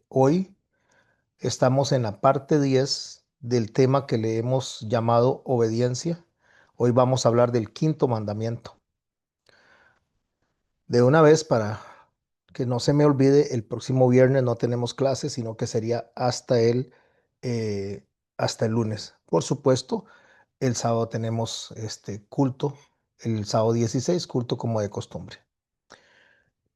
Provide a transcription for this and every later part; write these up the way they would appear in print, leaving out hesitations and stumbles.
Hoy estamos en la parte 10 del tema que le hemos llamado obediencia. Hoy vamos a hablar del quinto mandamiento. De una vez, para que no se me olvide, el próximo viernes no tenemos clases, sino que sería eh, hasta el lunes. Por supuesto, el sábado tenemos este culto, el sábado 16 culto como de costumbre.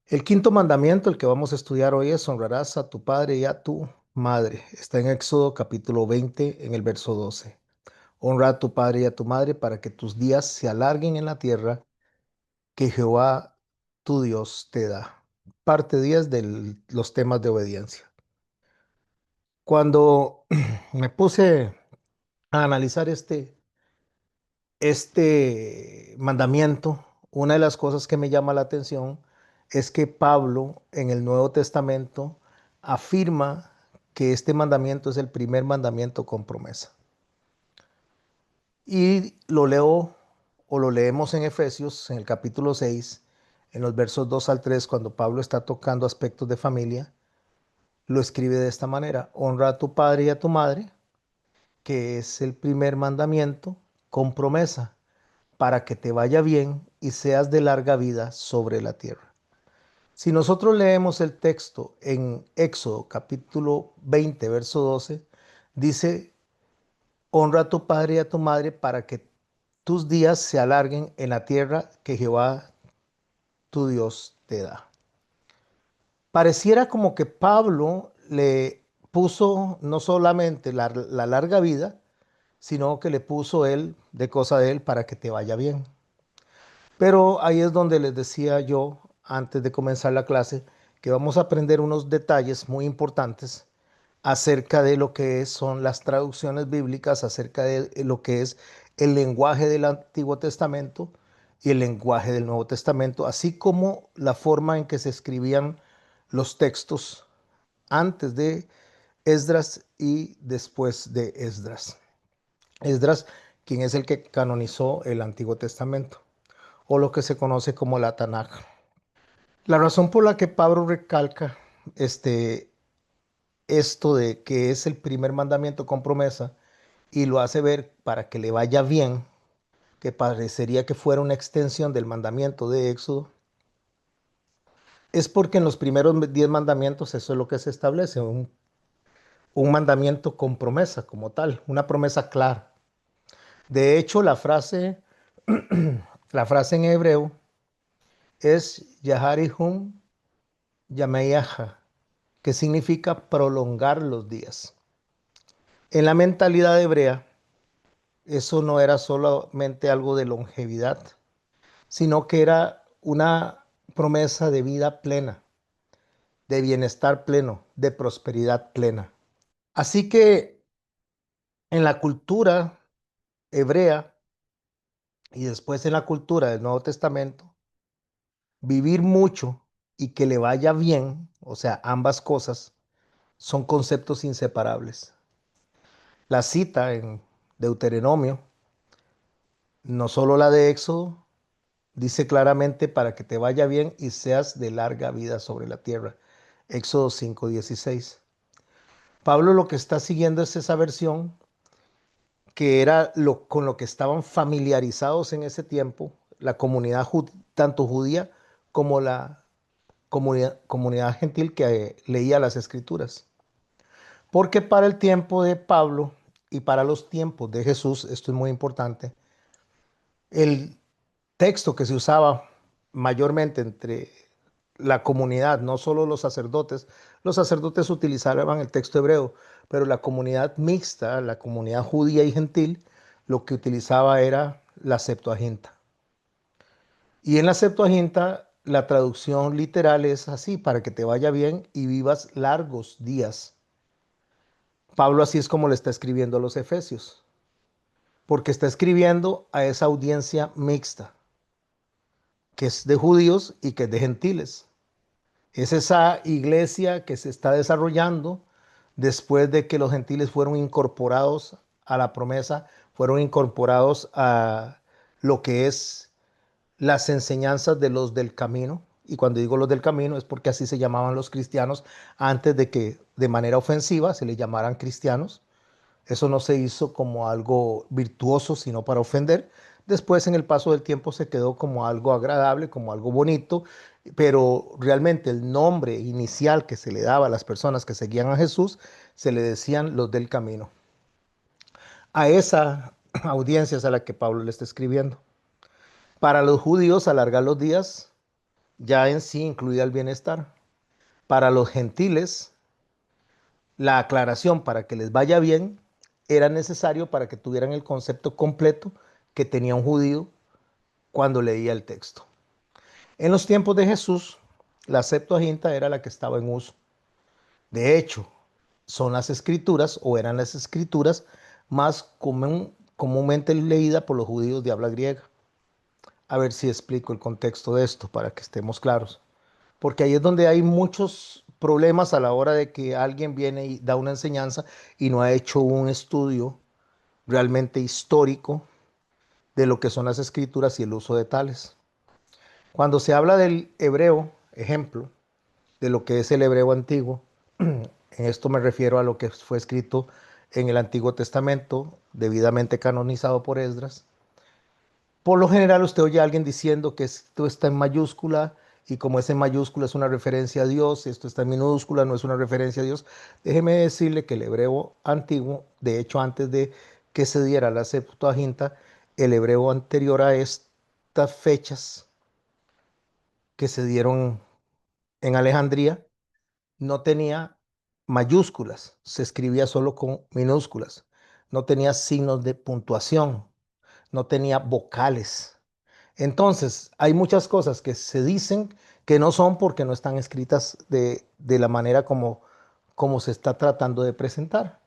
El quinto mandamiento, el que vamos a estudiar hoy, es honrarás a tu padre y a tu madre. Está en Éxodo capítulo 20, en el verso 12. Honra a tu padre y a tu madre para que tus días se alarguen en la tierra que Jehová tu Dios te da. Parte 10 de los temas de obediencia. Cuando me puse a analizar este mandamiento, una de las cosas que me llama la atención es que Pablo en el Nuevo Testamento afirma que este mandamiento es el primer mandamiento con promesa. Y lo leo o lo leemos en Efesios, en el capítulo 6, en los versos 2 al 3, cuando Pablo está tocando aspectos de familia, lo escribe de esta manera: honra a tu padre y a tu madre, que es el primer mandamiento con promesa, para que te vaya bien y seas de larga vida sobre la tierra. Si nosotros leemos el texto en Éxodo capítulo 20, verso 12, dice: honra a tu padre y a tu madre para que tus días se alarguen en la tierra que Jehová tu Dios te da. Pareciera como que Pablo le puso no solamente la larga vida, sino que le puso él de cosa de él para que te vaya bien. Pero ahí es donde les decía yo antes de comenzar la clase que vamos a aprender unos detalles muy importantes acerca de lo que son las traducciones bíblicas, acerca de lo que es el lenguaje del Antiguo Testamento y el lenguaje del Nuevo Testamento, así como la forma en que se escribían los textos antes de Esdras y después de Esdras. Esdras, quien es el que canonizó el Antiguo Testamento, o lo que se conoce como la Tanaj. La razón por la que Pablo recalca este, esto de que es el primer mandamiento con promesa y lo hace ver para que le vaya bien, que parecería que fuera una extensión del mandamiento de Éxodo, es porque en los primeros 10 mandamientos eso es lo que se establece, un mandamiento con promesa como tal, una promesa clara. De hecho, la frase en hebreo es Yaharihum Yameyaha, que significa prolongar los días. En la mentalidad hebrea, eso no era solamente algo de longevidad, sino que era una promesa de vida plena, de bienestar pleno, de prosperidad plena. Así que en la cultura hebrea y después en la cultura del Nuevo Testamento, vivir mucho y que le vaya bien, o sea, ambas cosas, son conceptos inseparables. La cita en Deuteronomio, no solo la de Éxodo, dice claramente para que te vaya bien y seas de larga vida sobre la tierra. Éxodo 5:16. Pablo lo que está siguiendo es esa versión que era con lo que estaban familiarizados en ese tiempo, la comunidad tanto judía como la comunidad gentil que leía las escrituras. Porque para el tiempo de Pablo y para los tiempos de Jesús, esto es muy importante, el texto que se usaba mayormente entre la comunidad, no solo los sacerdotes utilizaban el texto hebreo, pero la comunidad mixta, la comunidad judía y gentil, lo que utilizaba era la Septuaginta. Y en la Septuaginta, la traducción literal es así: para que te vaya bien y vivas largos días. Pablo así es como le está escribiendo a los Efesios, porque está escribiendo a esa audiencia mixta, que es de judíos y que es de gentiles. Es esa iglesia que se está desarrollando después de que los gentiles fueron incorporados a la promesa, fueron incorporados a lo que es las enseñanzas de los del camino. Y cuando digo los del camino es porque así se llamaban los cristianos antes de que de manera ofensiva, se les llamaran cristianos. Eso no se hizo como algo virtuoso, sino para ofender. Después, en el paso del tiempo, se quedó como algo agradable, como algo bonito, pero realmente el nombre inicial que se le daba a las personas que seguían a Jesús, se le decían los del camino. A esa audiencia es a la que Pablo le está escribiendo. Para los judíos, alargar los días ya en sí incluía el bienestar. Para los gentiles, la aclaración para que les vaya bien era necesario para que tuvieran el concepto completo que tenía un judío cuando leía el texto. En los tiempos de Jesús, la Septuaginta era la que estaba en uso. De hecho, son las escrituras o eran las escrituras más comúnmente leídas por los judíos de habla griega. A ver si explico el contexto de esto para que estemos claros. Porque ahí es donde hay muchos problemas a la hora de que alguien viene y da una enseñanza y no ha hecho un estudio realmente histórico de lo que son las escrituras y el uso de tales. Cuando se habla del hebreo, ejemplo, de lo que es el hebreo antiguo, en esto me refiero a lo que fue escrito en el Antiguo Testamento, debidamente canonizado por Esdras. Por lo general usted oye a alguien diciendo que esto está en mayúscula y como es en mayúscula es una referencia a Dios, esto está en minúscula no es una referencia a Dios. Déjeme decirle que el hebreo antiguo, de hecho antes de que se diera la Septuaginta, el hebreo anterior a estas fechas que se dieron en Alejandría, no tenía mayúsculas, se escribía solo con minúsculas, no tenía signos de puntuación, no tenía vocales. Entonces, hay muchas cosas que se dicen que no son porque no están escritas de la manera como se está tratando de presentar.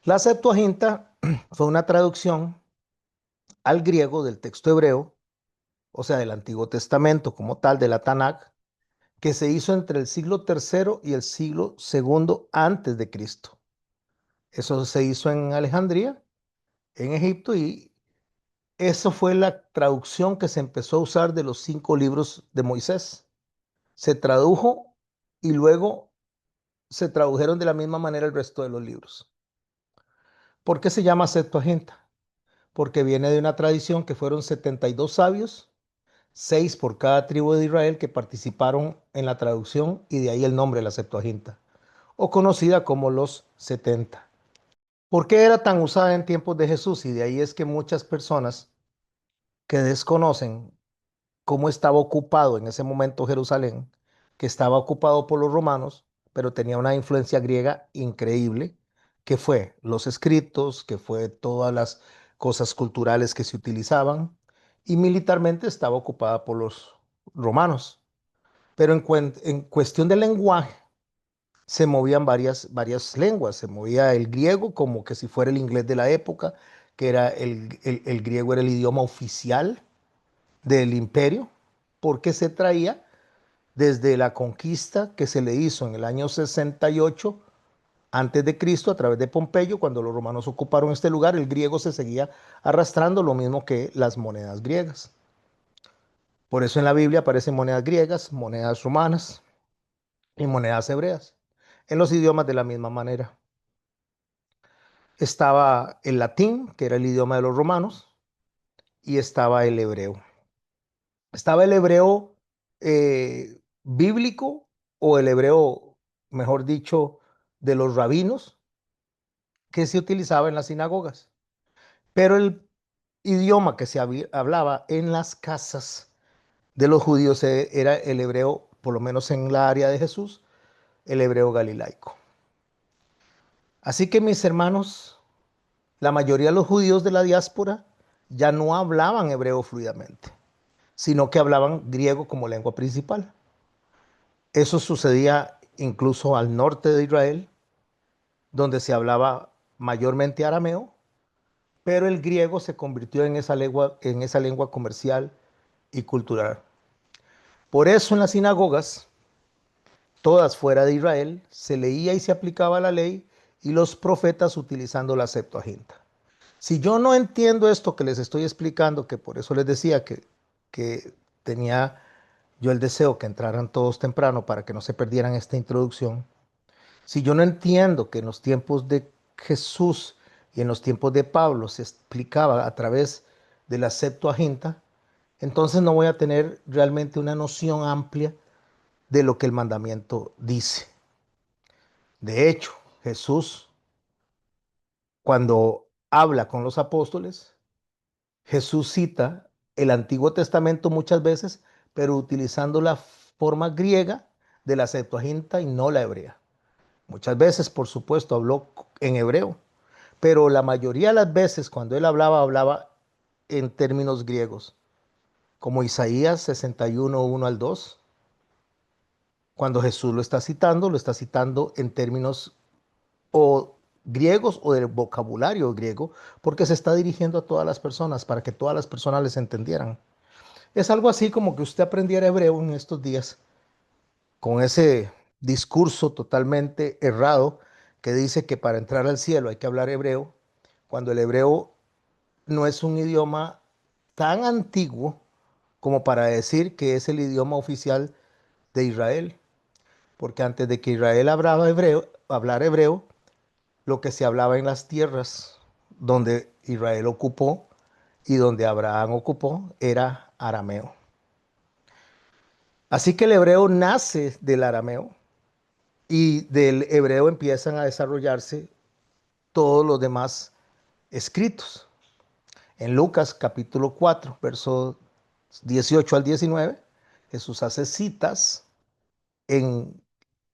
La Septuaginta fue una traducción al griego del texto hebreo, o sea, del Antiguo Testamento como tal, de la Tanakh, que se hizo entre el siglo tercero y el siglo segundo antes de Cristo. Eso se hizo en Alejandría, en Egipto, y eso fue la traducción que se empezó a usar de los 5 libros de Moisés. Se tradujo y luego se tradujeron de la misma manera el resto de los libros. ¿Por qué se llama Septuaginta? Porque viene de una tradición que fueron 72 sabios, 6 por cada tribu de Israel que participaron en la traducción y de ahí el nombre de la Septuaginta, o conocida como los 70. ¿Por qué era tan usada en tiempos de Jesús? Y de ahí es que muchas personas que desconocen cómo estaba ocupado en ese momento Jerusalén, que estaba ocupado por los romanos, pero tenía una influencia griega increíble, que fue los escritos, que fue todas las cosas culturales que se utilizaban, y militarmente estaba ocupada por los romanos. Pero en cuestión de lenguaje, se movían varias lenguas. Se movía el griego como que si fuera el inglés de la época, que era el griego era el idioma oficial del imperio, porque se traía desde la conquista que se le hizo en el año 68 antes de Cristo a través de Pompeyo, cuando los romanos ocuparon este lugar, el griego se seguía arrastrando, lo mismo que las monedas griegas. Por eso en la Biblia aparecen monedas griegas, monedas romanas y monedas hebreas, en los idiomas de la misma manera. Estaba el latín, que era el idioma de los romanos, y estaba el hebreo. Estaba el hebreo bíblico o el hebreo, mejor dicho, de los rabinos, que se utilizaba en las sinagogas. Pero el idioma que se hablaba en las casas de los judíos era el hebreo, por lo menos en la área de Jesús, el hebreo galilaico. Así que mis hermanos, la mayoría de los judíos de la diáspora ya no hablaban hebreo fluidamente, sino que hablaban griego como lengua principal. Eso sucedía incluso al norte de Israel, donde se hablaba mayormente arameo, pero el griego se convirtió en esa lengua comercial y cultural. Por eso en las sinagogas, todas fuera de Israel, se leía y se aplicaba la ley y los profetas utilizando la Septuaginta. Si yo no entiendo esto que les estoy explicando, que por eso les decía que tenía yo el deseo que entraran todos temprano para que no se perdieran esta introducción, Si yo no entiendo que en los tiempos de Jesús y en los tiempos de Pablo se explicaba a través de la Septuaginta, entonces no voy a tener realmente una noción amplia de lo que el mandamiento dice. De hecho, Jesús, cuando habla con los apóstoles, Jesús cita el Antiguo Testamento muchas veces, pero utilizando la forma griega de la Septuaginta y no la hebrea. Muchas veces, por supuesto, habló en hebreo, pero la mayoría de las veces cuando él hablaba, hablaba en términos griegos, como Isaías 61, 1 al 2. Cuando Jesús lo está citando en términos o griegos o del vocabulario griego, porque se está dirigiendo a todas las personas para que todas las personas les entendieran. Es algo así como que usted aprendiera hebreo en estos días, con ese discurso totalmente errado que dice que para entrar al cielo hay que hablar hebreo, cuando el hebreo no es un idioma tan antiguo como para decir que es el idioma oficial de Israel, porque antes de que Israel hablara hebreo, lo que se hablaba en las tierras donde Israel ocupó y donde Abraham ocupó era arameo. Así que el hebreo nace del arameo y del hebreo empiezan a desarrollarse todos los demás escritos. En Lucas capítulo 4, versos 18 al 19, Jesús hace citas en,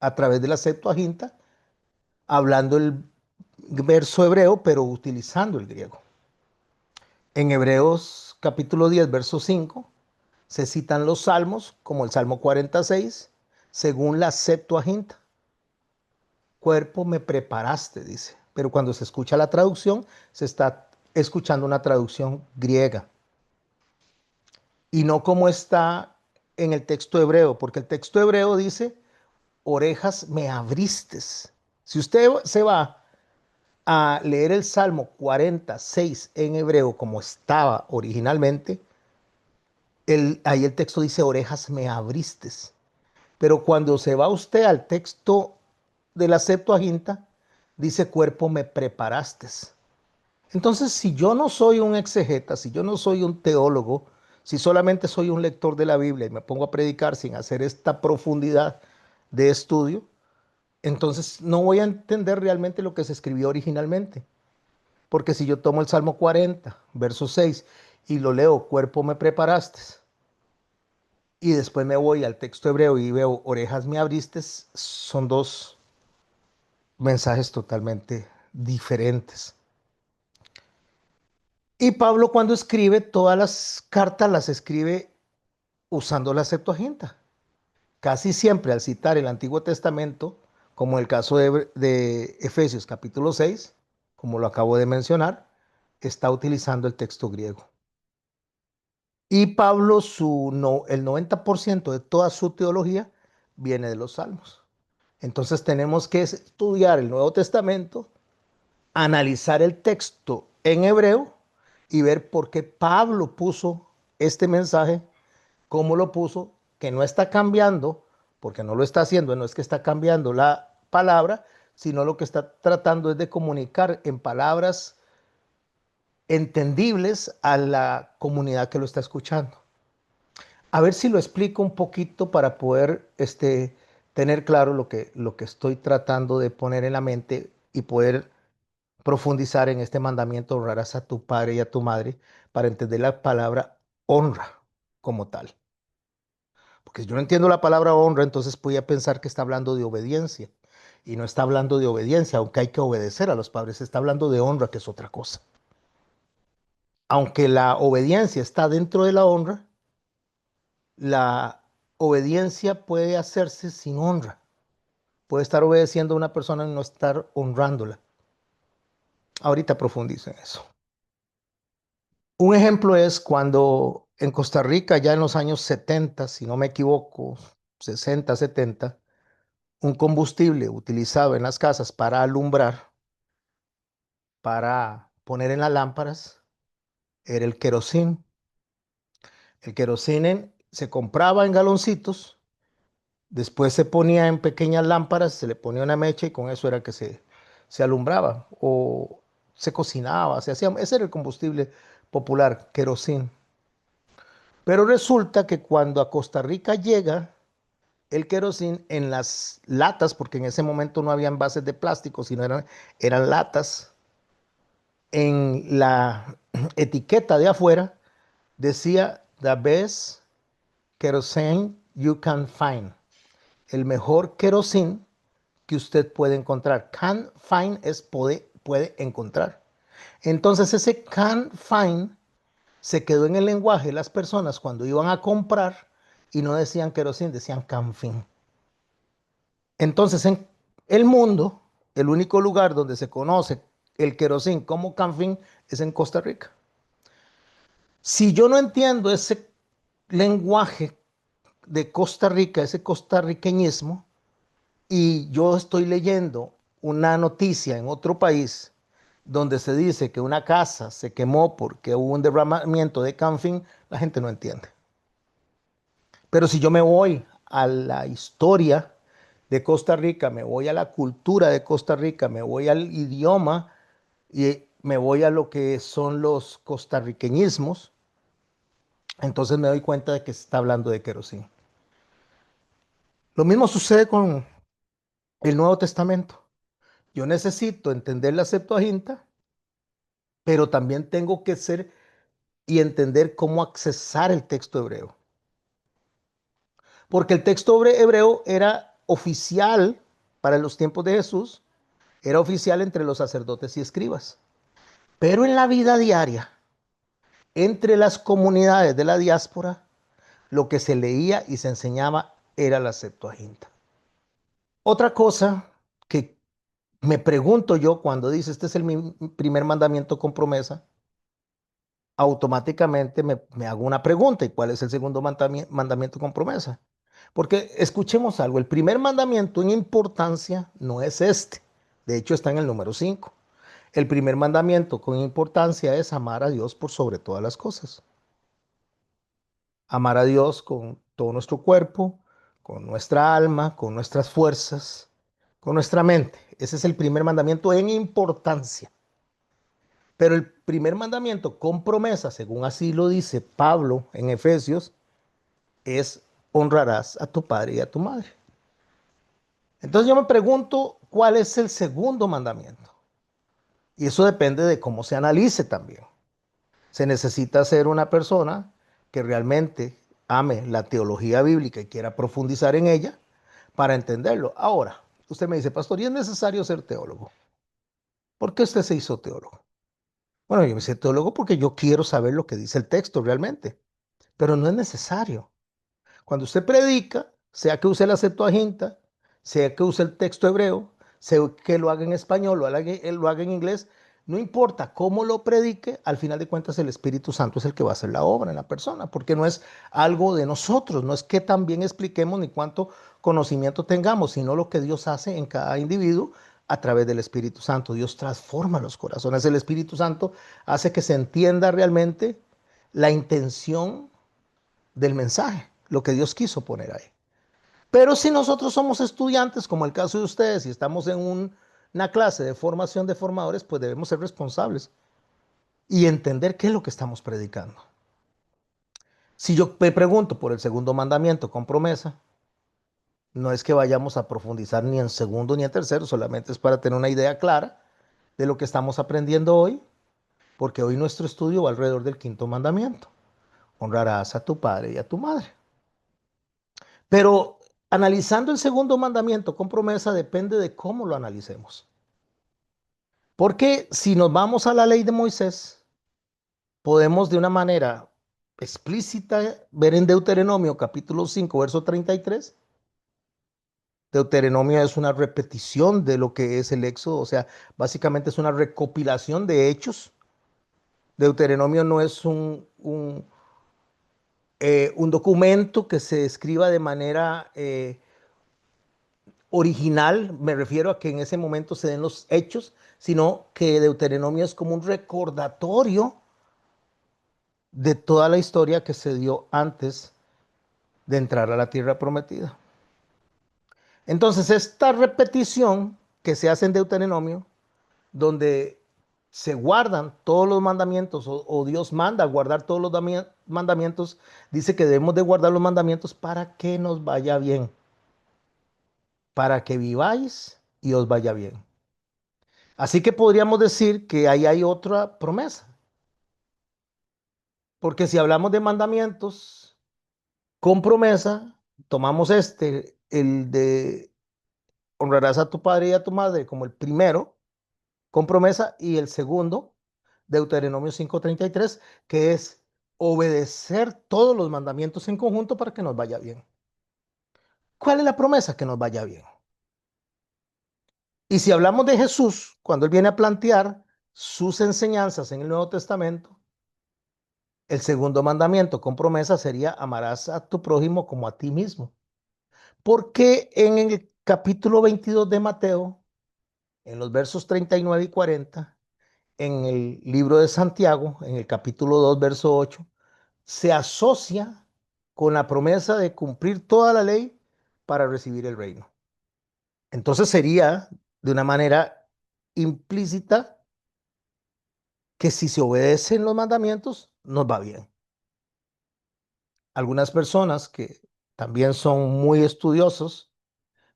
a través de la Septuaginta, hablando el verso hebreo, pero utilizando el griego. En Hebreos capítulo 10, verso 5, se citan los salmos, como el Salmo 46, según la Septuaginta. Cuerpo me preparaste, dice. Pero cuando se escucha la traducción, se está escuchando una traducción griega. Y no como está en el texto hebreo, porque el texto hebreo dice, orejas me abristes. Si usted se va a leer el Salmo 46 en hebreo como estaba originalmente, ahí el texto dice, orejas me abristes. Pero cuando se va usted al texto de la Septuaginta, dice, cuerpo me preparaste. Entonces, si yo no soy un exegeta, si yo no soy un teólogo, si solamente soy un lector de la Biblia y me pongo a predicar sin hacer esta profundidad de estudio, entonces no voy a entender realmente lo que se escribió originalmente. Porque si yo tomo el Salmo 40, verso 6, y lo leo, cuerpo me preparaste, y después me voy al texto hebreo y veo, orejas me abriste, son dos mensajes totalmente diferentes. Y Pablo cuando escribe todas las cartas las escribe usando la Septuaginta. Casi siempre al citar el Antiguo Testamento, como el caso de Efesios capítulo 6, como lo acabo de mencionar, está utilizando el texto griego. Y Pablo, el 90% de toda su teología viene de los salmos. Entonces tenemos que estudiar el Nuevo Testamento, analizar el texto en hebreo y ver por qué Pablo puso este mensaje, cómo lo puso, que no está cambiando, porque no lo está haciendo, no es que está cambiando la palabra, sino lo que está tratando es de comunicar en palabras entendibles a la comunidad que lo está escuchando. A ver si lo explico un poquito para poder tener claro lo que estoy tratando de poner en la mente y poder profundizar en este mandamiento: honrarás a tu padre y a tu madre, para entender la palabra honra como tal. Porque si yo no entiendo la palabra honra, entonces voy a pensar que está hablando de obediencia. Y no está hablando de obediencia, aunque hay que obedecer a los padres, está hablando de honra, que es otra cosa. Aunque la obediencia está dentro de la honra, la obediencia puede hacerse sin honra. Puede estar obedeciendo a una persona y no estar honrándola. Ahorita profundizo en eso. Un ejemplo es cuando en Costa Rica, ya en los años 70, si no me equivoco, 60, 70, un combustible utilizado en las casas para alumbrar, para poner en las lámparas, era el querosín. El querosín se compraba en galoncitos Después se ponía en pequeñas lámparas, se le ponía una mecha y con eso era que se alumbraba o se cocinaba, se hacía, ese era el combustible popular, querosín. Pero resulta que cuando a Costa Rica llega el querosín en las latas, porque en ese momento no había envases de plástico, sino eran latas, en la etiqueta de afuera decía the best kerosene you can find, el mejor querosín que usted puede encontrar. Can find es puede encontrar. Entonces ese can find se quedó en el lenguaje de las personas cuando iban a comprar y no decían querosín, decían can find. Entonces en el mundo, el único lugar donde se conoce el querosín como can find es en Costa Rica. Si yo no entiendo ese lenguaje de Costa Rica, ese costarriqueñismo, y yo estoy leyendo una noticia en otro país donde se dice que una casa se quemó porque hubo un derramamiento de Canfin, la gente no entiende. Pero si yo me voy a la historia de Costa Rica, me voy a la cultura de Costa Rica, me voy al idioma y me voy a lo que son los costarriqueñismos, entonces me doy cuenta de que se está hablando de querosín. Lo mismo sucede con el Nuevo Testamento. Yo necesito entender la Septuaginta, pero también tengo que ser y entender cómo accesar el texto hebreo. Porque el texto hebreo era oficial para los tiempos de Jesús, era oficial entre los sacerdotes y escribas. Pero en la vida diaria, entre las comunidades de la diáspora, lo que se leía y se enseñaba era la Septuaginta. Otra cosa que me pregunto yo cuando dice este es el primer mandamiento con promesa, automáticamente me hago una pregunta, ¿y cuál es el segundo mandamiento con promesa? Porque escuchemos algo, el primer mandamiento en importancia no es este, de hecho está en el número 5. El primer mandamiento con importancia es amar a Dios por sobre todas las cosas. Amar a Dios con todo nuestro cuerpo, con nuestra alma, con nuestras fuerzas, con nuestra mente. Ese es el primer mandamiento en importancia. Pero el primer mandamiento con promesa, según así lo dice Pablo en Efesios, es honrarás a tu padre y a tu madre. Entonces yo me pregunto, ¿cuál es el segundo mandamiento? Y eso depende de cómo se analice también. Se necesita ser una persona que realmente ame la teología bíblica y quiera profundizar en ella para entenderlo. Ahora, usted me dice, pastor, ¿y es necesario ser teólogo? ¿Por qué usted se hizo teólogo? Bueno, yo me hice teólogo porque yo quiero saber lo que dice el texto realmente, pero no es necesario. Cuando usted predica, sea que use la Septuaginta, sea que use el texto hebreo, sea que lo haga en español, lo haga en inglés, no importa cómo lo predique, al final de cuentas el Espíritu Santo es el que va a hacer la obra en la persona, porque no es algo de nosotros, no es que también expliquemos ni cuánto conocimiento tengamos, sino lo que Dios hace en cada individuo a través del Espíritu Santo. Dios transforma los corazones, el Espíritu Santo hace que se entienda realmente la intención del mensaje, lo que Dios quiso poner ahí. Pero si nosotros somos estudiantes, como el caso de ustedes, y estamos en una clase de formación de formadores, pues debemos ser responsables y entender qué es lo que estamos predicando. Si yo me pregunto por el segundo mandamiento con promesa, no es que vayamos a profundizar ni en segundo ni en tercero, solamente es para tener una idea clara de lo que estamos aprendiendo hoy, porque hoy nuestro estudio va alrededor del quinto mandamiento. Honrarás a tu padre y a tu madre. Pero analizando el segundo mandamiento con promesa depende de cómo lo analicemos. Porque si nos vamos a la ley de Moisés, podemos de una manera explícita ver en Deuteronomio capítulo 5, verso 33. Deuteronomio es una repetición de lo que es el Éxodo, o sea, básicamente es una recopilación de hechos. Deuteronomio no es un documento que se escriba de manera original, me refiero a que en ese momento se den los hechos, sino que Deuteronomio es como un recordatorio de toda la historia que se dio antes de entrar a la tierra prometida. Entonces, esta repetición que se hace en Deuteronomio, donde se guardan todos los mandamientos o Dios manda guardar todos los mandamientos, dice que debemos de guardar los mandamientos para que nos vaya bien, para que viváis y os vaya bien. Así que podríamos decir que ahí hay otra promesa, porque si hablamos de mandamientos con promesa, tomamos el de honrarás a tu padre y a tu madre como el primero, con promesa, y el segundo, Deuteronomio 5:33, que es obedecer todos los mandamientos en conjunto para que nos vaya bien. ¿Cuál es la promesa? Que nos vaya bien. Y si hablamos de Jesús, cuando Él viene a plantear sus enseñanzas en el Nuevo Testamento, el segundo mandamiento con promesa sería amarás a tu prójimo como a ti mismo. Porque en el capítulo 22 de Mateo, en los versos 39 y 40, en el libro de Santiago, en el capítulo 2, verso 8, se asocia con la promesa de cumplir toda la ley para recibir el reino. Entonces sería de una manera implícita que si se obedecen los mandamientos, nos va bien. Algunas personas que también son muy estudiosos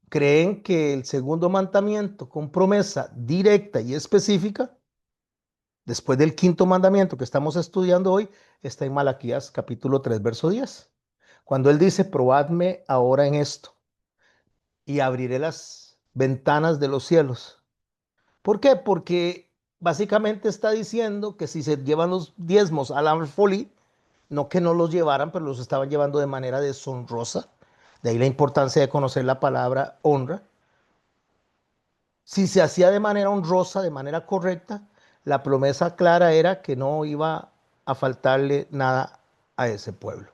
creen que el segundo mandamiento con promesa directa y específica, después del quinto mandamiento que estamos estudiando hoy, está en Malaquías capítulo 3, verso 10. Cuando él dice, probadme ahora en esto y abriré las ventanas de los cielos. ¿Por qué? Porque básicamente está diciendo que si se llevan los diezmos al alfolí, no que no los llevaran, pero los estaban llevando de manera deshonrosa. De ahí la importancia de conocer la palabra honra. Si se hacía de manera honrosa, de manera correcta, la promesa clara era que no iba a faltarle nada a ese pueblo.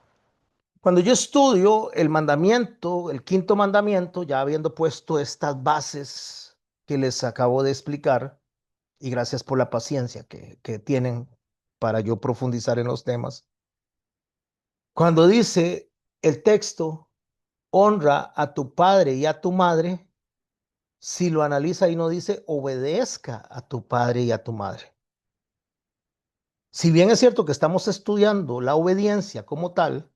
Cuando yo estudio el mandamiento, el quinto mandamiento, ya habiendo puesto estas bases que les acabo de explicar, y gracias por la paciencia que tienen para yo profundizar en los temas, cuando dice el texto, honra a tu padre y a tu madre, si lo analiza y no dice, obedezca a tu padre y a tu madre. Si bien es cierto que estamos estudiando la obediencia como tal,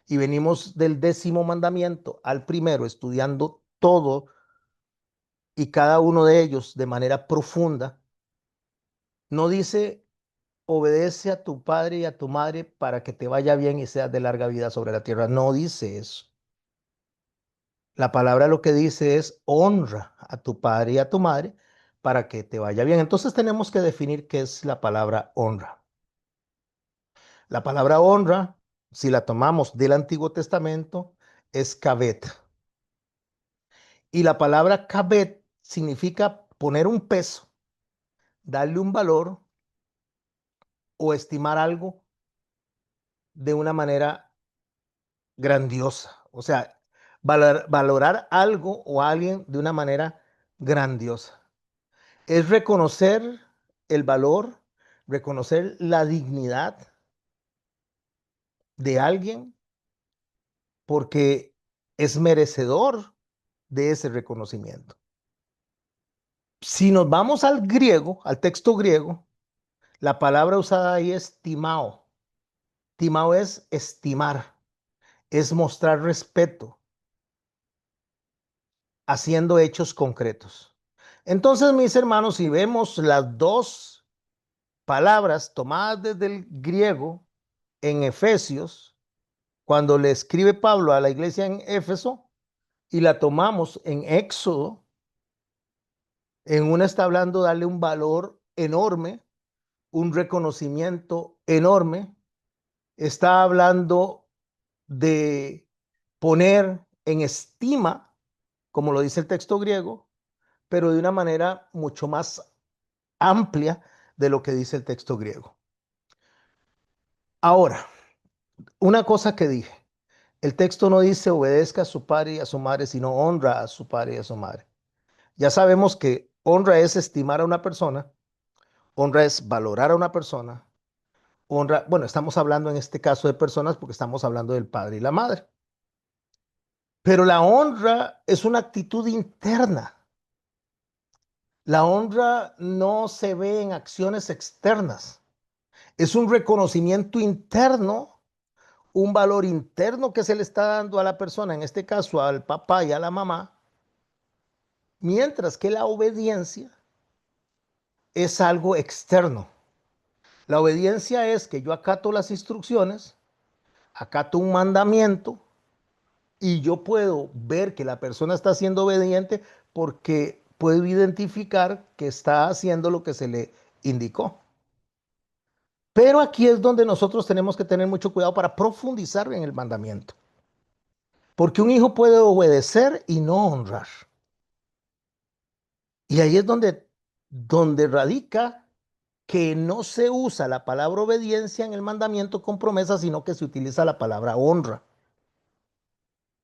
y venimos del décimo mandamiento al primero, estudiando todo y cada uno de ellos de manera profunda, no dice obedece a tu padre y a tu madre para que te vaya bien y seas de larga vida sobre la tierra. No dice eso. La palabra lo que dice es honra a tu padre y a tu madre para que te vaya bien. Entonces tenemos que definir qué es la palabra honra. La palabra honra, si la tomamos del Antiguo Testamento, es kabet. Y la palabra kabet significa poner un peso, darle un valor o estimar algo de una manera grandiosa. O sea, valorar algo o a alguien de una manera grandiosa. Es reconocer el valor, reconocer la dignidad de alguien porque es merecedor de ese reconocimiento. Si nos vamos al griego, al texto griego, la palabra usada ahí es timao. Timao es estimar, es mostrar respeto, haciendo hechos concretos. Entonces, mis hermanos, si vemos las dos palabras tomadas desde el griego en Efesios, cuando le escribe Pablo a la iglesia en Éfeso, y la tomamos en Éxodo, en una está hablando de darle un valor enorme, un reconocimiento enorme, está hablando de poner en estima, como lo dice el texto griego, pero de una manera mucho más amplia de lo que dice el texto griego. Ahora, una cosa que dije, el texto no dice obedezca a su padre y a su madre, sino honra a su padre y a su madre. Ya sabemos que honra es estimar a una persona, honra es valorar a una persona, honra, bueno, estamos hablando en este caso de personas porque estamos hablando del padre y la madre. Pero la honra es una actitud interna. La honra no se ve en acciones externas. Es un reconocimiento interno, un valor interno que se le está dando a la persona, en este caso al papá y a la mamá, mientras que la obediencia es algo externo. La obediencia es que yo acato las instrucciones, acato un mandamiento y yo puedo ver que la persona está siendo obediente porque puedo identificar que está haciendo lo que se le indicó. Pero aquí es donde nosotros tenemos que tener mucho cuidado para profundizar en el mandamiento. Porque un hijo puede obedecer y no honrar. Y ahí es donde radica que no se usa la palabra obediencia en el mandamiento con promesa, sino que se utiliza la palabra honra.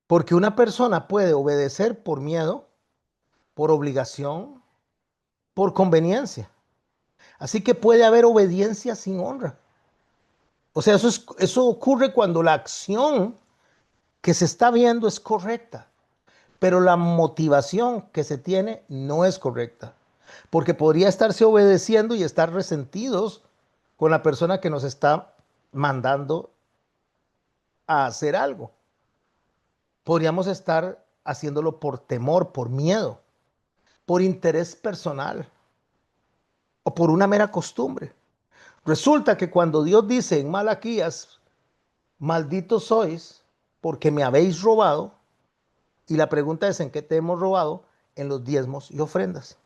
Porque una persona puede obedecer por miedo, por obligación, por conveniencia. Así que puede haber obediencia sin honra. O sea, eso ocurre cuando la acción que se está viendo es correcta, pero la motivación que se tiene no es correcta. Porque podría estarse obedeciendo y estar resentidos con la persona que nos está mandando a hacer algo. Podríamos estar haciéndolo por temor, por miedo, por interés personal o por una mera costumbre. Resulta que cuando Dios dice en Malaquías, malditos sois porque me habéis robado, y la pregunta es, ¿en qué te hemos robado? En los diezmos y ofrendas.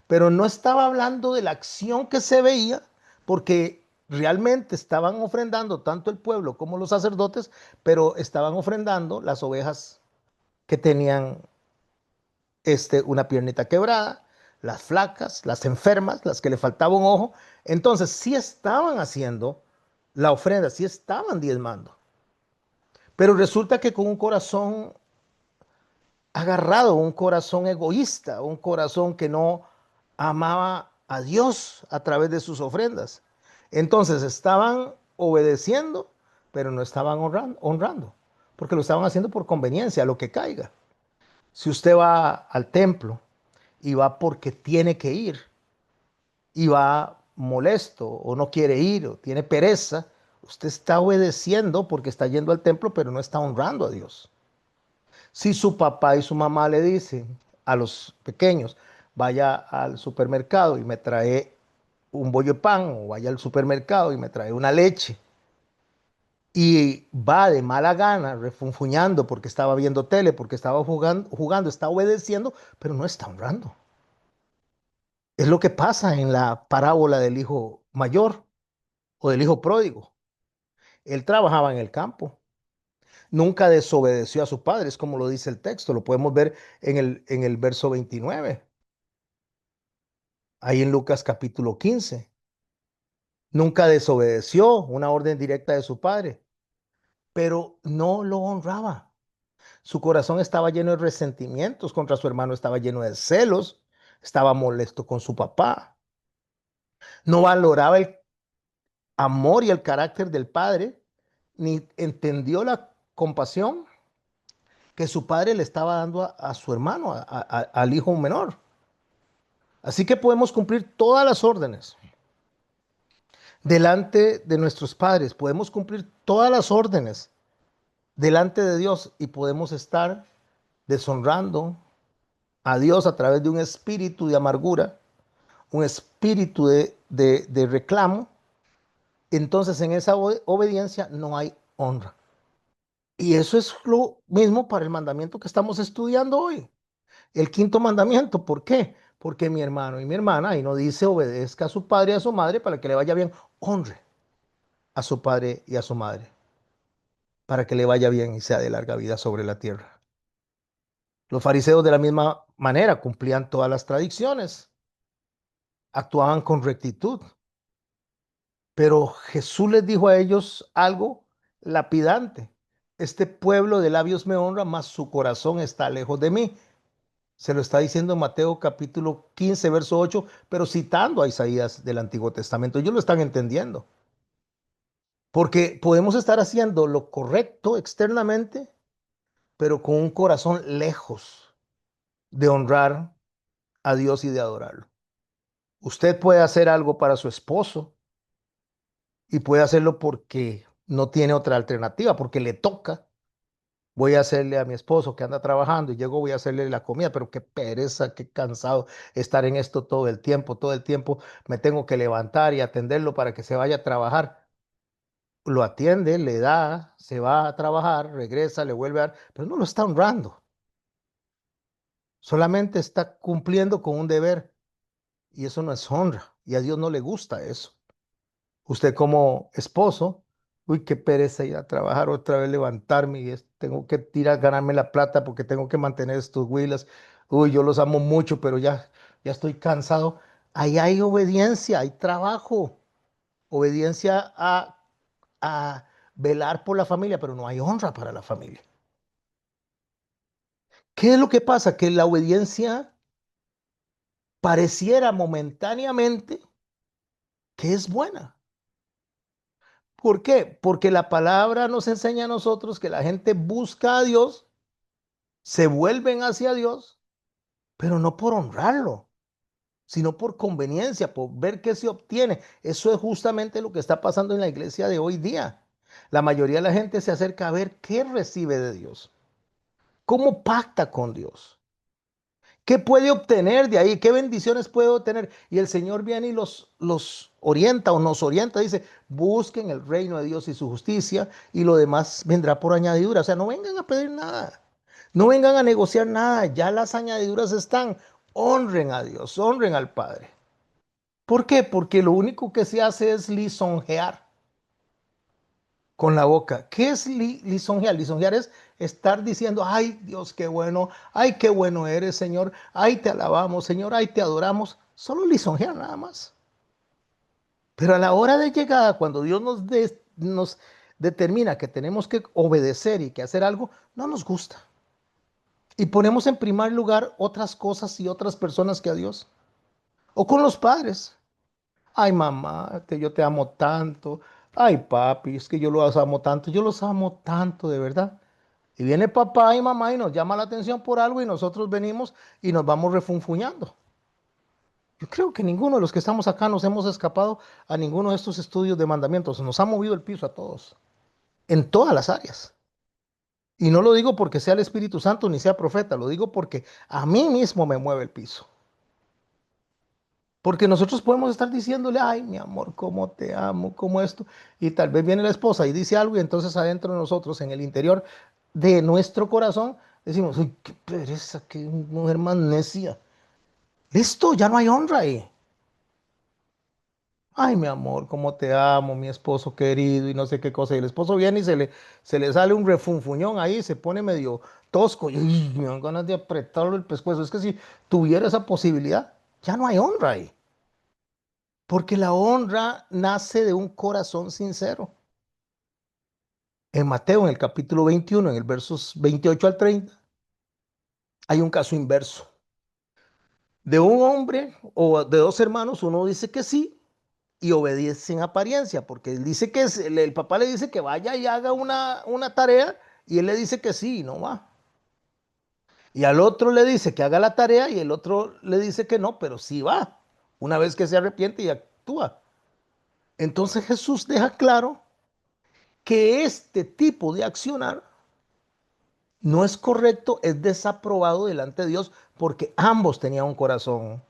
Pero no estaba hablando de la acción que se veía, porque realmente estaban ofrendando tanto el pueblo como los sacerdotes, pero estaban ofrendando las ovejas que tenían una piernita quebrada, las flacas, las enfermas, las que le faltaba un ojo. Entonces sí estaban haciendo la ofrenda, sí estaban diezmando. Pero resulta que con un corazón agarrado, un corazón egoísta, un corazón que no amaba a Dios a través de sus ofrendas. Entonces estaban obedeciendo, pero no estaban honrando, porque lo estaban haciendo por conveniencia, lo que caiga. Si usted va al templo y va porque tiene que ir, y va molesto o no quiere ir o tiene pereza, usted está obedeciendo porque está yendo al templo, pero no está honrando a Dios. Si su papá y su mamá le dicen a los pequeños, vaya al supermercado y me trae un bollo de pan, o vaya al supermercado y me trae una leche, y va de mala gana, refunfuñando porque estaba viendo tele, porque estaba jugando, está obedeciendo, pero no está honrando. Es lo que pasa en la parábola del hijo mayor o del hijo pródigo. Él trabajaba en el campo, nunca desobedeció a su padre, es como lo dice el texto, lo podemos ver en el verso 29, ahí en Lucas capítulo 15. Nunca desobedeció una orden directa de su padre, pero no lo honraba. Su corazón estaba lleno de resentimientos contra su hermano, estaba lleno de celos, estaba molesto con su papá. No valoraba el amor y el carácter del padre, ni entendió la compasión que su padre le estaba dando a su hermano, al hijo menor. Así que podemos cumplir todas las órdenes delante de nuestros padres, podemos cumplir todas las órdenes delante de Dios y podemos estar deshonrando a Dios a través de un espíritu de amargura, un espíritu de reclamo. Entonces en esa obediencia no hay honra. Y eso es lo mismo para el mandamiento que estamos estudiando hoy. El quinto mandamiento, ¿por qué? Porque mi hermano y mi hermana, y no dice obedezca a su padre y a su madre para que le vaya bien, honre a su padre y a su madre para que le vaya bien y sea de larga vida sobre la tierra. Los fariseos de la misma manera cumplían todas las tradiciones, actuaban con rectitud, pero Jesús les dijo a ellos algo lapidante. Este pueblo de labios me honra, mas su corazón está lejos de mí. Se lo está diciendo en Mateo capítulo 15, verso 8, pero citando a Isaías del Antiguo Testamento. Ellos lo están entendiendo. Porque podemos estar haciendo lo correcto externamente, pero con un corazón lejos de honrar a Dios y de adorarlo. Usted puede hacer algo para su esposo y puede hacerlo porque no tiene otra alternativa, porque le toca. Voy a hacerle a mi esposo que anda trabajando y llego, voy a hacerle la comida, pero qué pereza, qué cansado estar en esto todo el tiempo me tengo que levantar y atenderlo para que se vaya a trabajar. Lo atiende, le da, se va a trabajar, regresa, le vuelve a dar, pero no lo está honrando, solamente está cumpliendo con un deber y eso no es honra y a Dios no le gusta eso. Usted como esposo, uy, qué pereza ir a trabajar otra vez, levantarme y tengo que tirar, ganarme la plata porque tengo que mantener estos huilas. Uy, yo los amo mucho, pero ya estoy cansado. Ahí hay obediencia, hay trabajo, obediencia a velar por la familia, pero no hay honra para la familia. ¿Qué es lo que pasa? Que la obediencia pareciera momentáneamente que es buena. ¿Por qué? Porque la palabra nos enseña a nosotros que la gente busca a Dios, se vuelven hacia Dios, pero no por honrarlo, sino por conveniencia, por ver qué se obtiene. Eso es justamente lo que está pasando en la iglesia de hoy día. La mayoría de la gente se acerca a ver qué recibe de Dios, cómo pacta con Dios. ¿Qué puede obtener de ahí? ¿Qué bendiciones puede obtener? Y el Señor viene y los orienta o nos orienta. Dice, busquen el reino de Dios y su justicia y lo demás vendrá por añadidura. O sea, no vengan a pedir nada. No vengan a negociar nada. Ya las añadiduras están. Honren a Dios, honren al Padre. ¿Por qué? Porque lo único que se hace es lisonjear con la boca. ¿Qué es lisonjear? Lisonjear es estar diciendo, ay Dios, qué bueno, ay, qué bueno eres, Señor, ay, te alabamos, Señor, ay, te adoramos. Solo lisonjear nada más. Pero a la hora de llegada, cuando Dios nos determina que tenemos que obedecer y que hacer algo, no nos gusta. Y ponemos en primer lugar otras cosas y otras personas que a Dios. O con los padres. Ay, mamá, yo te amo tanto. Ay, papi, es que yo los amo tanto. Yo los amo tanto, de verdad. Y viene papá y mamá y nos llama la atención por algo y nosotros venimos y nos vamos refunfuñando. Yo creo que ninguno de los que estamos acá nos hemos escapado a ninguno de estos estudios de mandamientos. Nos ha movido el piso a todos, en todas las áreas. Y no lo digo porque sea el Espíritu Santo ni sea profeta, lo digo porque a mí mismo me mueve el piso. Porque nosotros podemos estar diciéndole, ay, mi amor, cómo te amo, cómo esto. Y tal vez viene la esposa y dice algo y entonces adentro de nosotros, en el interior de nuestro corazón, decimos, uy, qué pereza, qué mujer más necia. Listo, ya no hay honra ahí. Ay, mi amor, cómo te amo, mi esposo querido y no sé qué cosa. Y el esposo viene y se le sale un refunfuñón ahí, se pone medio tosco y uy, me dan ganas de apretarle el pescuezo. Es que si tuviera esa posibilidad, ya no hay honra ahí. Porque la honra nace de un corazón sincero. En Mateo, en el capítulo 21, en el versos 28 al 30, hay un caso inverso. De un hombre o de dos hermanos, uno dice que sí y obedece en apariencia, porque él dice que el papá le dice que vaya y haga una tarea y él le dice que sí y no va. Y al otro le dice que haga la tarea y el otro le dice que no, pero sí va, una vez que se arrepiente y actúa. Entonces Jesús deja claro que este tipo de accionar no es correcto, es desaprobado delante de Dios porque ambos tenían un corazón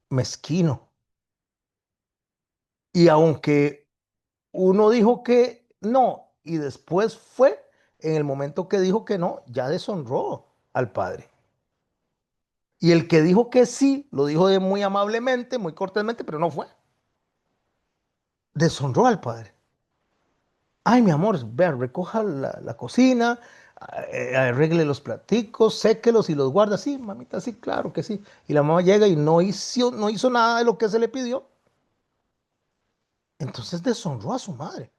mezquino. Y aunque uno dijo que no y después fue, en el momento que dijo que no, ya deshonró al Padre. Y el que dijo que sí, lo dijo de muy amablemente, muy cortésmente, pero no fue. Deshonró al Padre. Ay, mi amor, vea, recoja la cocina, arregle los platicos, séquelos y los guarda. Sí, mamita, sí, claro que sí. Y la mamá llega y no hizo nada de lo que se le pidió. Entonces deshonró a su madre.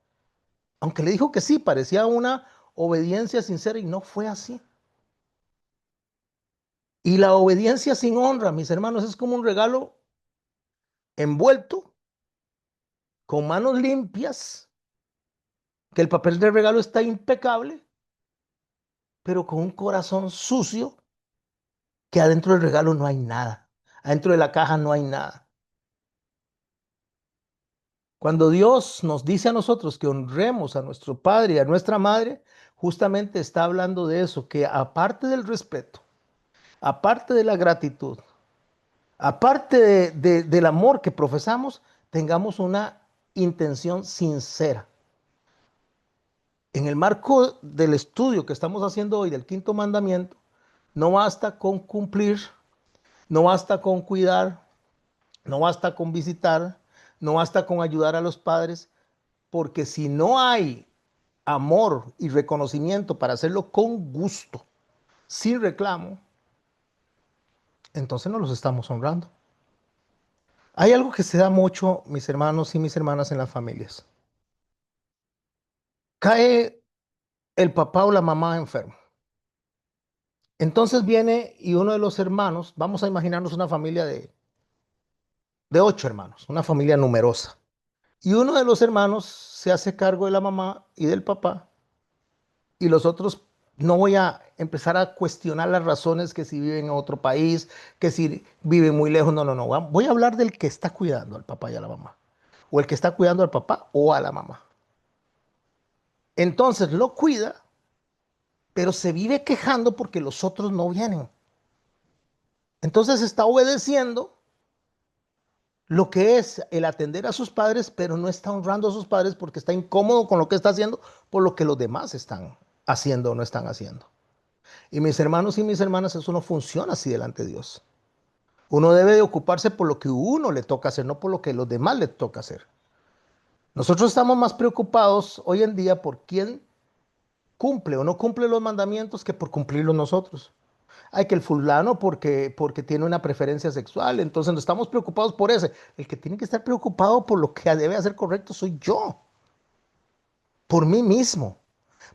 Aunque le dijo que sí, parecía una obediencia sincera y no fue así. Y la obediencia sin honra, mis hermanos, es como un regalo envuelto, con manos limpias, que el papel del regalo está impecable, pero con un corazón sucio que adentro del regalo no hay nada. Adentro de la caja no hay nada. Cuando Dios nos dice a nosotros que honremos a nuestro padre y a nuestra madre, justamente está hablando de eso, que aparte del respeto, aparte de la gratitud, aparte del amor que profesamos, tengamos una intención sincera. En el marco del estudio que estamos haciendo hoy del quinto mandamiento, no basta con cumplir, no basta con cuidar, no basta con visitar, no basta con ayudar a los padres, porque si no hay amor y reconocimiento para hacerlo con gusto, sin reclamo, entonces no los estamos honrando. Hay algo que se da mucho, mis hermanos y mis hermanas, en las familias. Cae el papá o la mamá enfermo. Entonces viene y uno de los hermanos, vamos a imaginarnos una familia de 8 hermanos, una familia numerosa. Y uno de los hermanos se hace cargo de la mamá y del papá, y los otros, no voy a empezar a cuestionar las razones, que si viven en otro país, que si viven muy lejos, no, no, no. Voy a hablar del que está cuidando al papá y a la mamá, o el que está cuidando al papá o a la mamá. Entonces lo cuida, pero se vive quejando porque los otros no vienen. Entonces está obedeciendo lo que es el atender a sus padres, pero no está honrando a sus padres porque está incómodo con lo que está haciendo, por lo que los demás están haciendo o no están haciendo. Y mis hermanos y mis hermanas, eso no funciona así delante de Dios. Uno debe de ocuparse por lo que uno le toca hacer, no por lo que los demás le toca hacer. Nosotros estamos más preocupados hoy en día por quién cumple o no cumple los mandamientos que por cumplirlos nosotros. Hay que el fulano porque tiene una preferencia sexual, entonces no estamos preocupados por ese. El que tiene que estar preocupado por lo que debe hacer correcto soy yo, por mí mismo,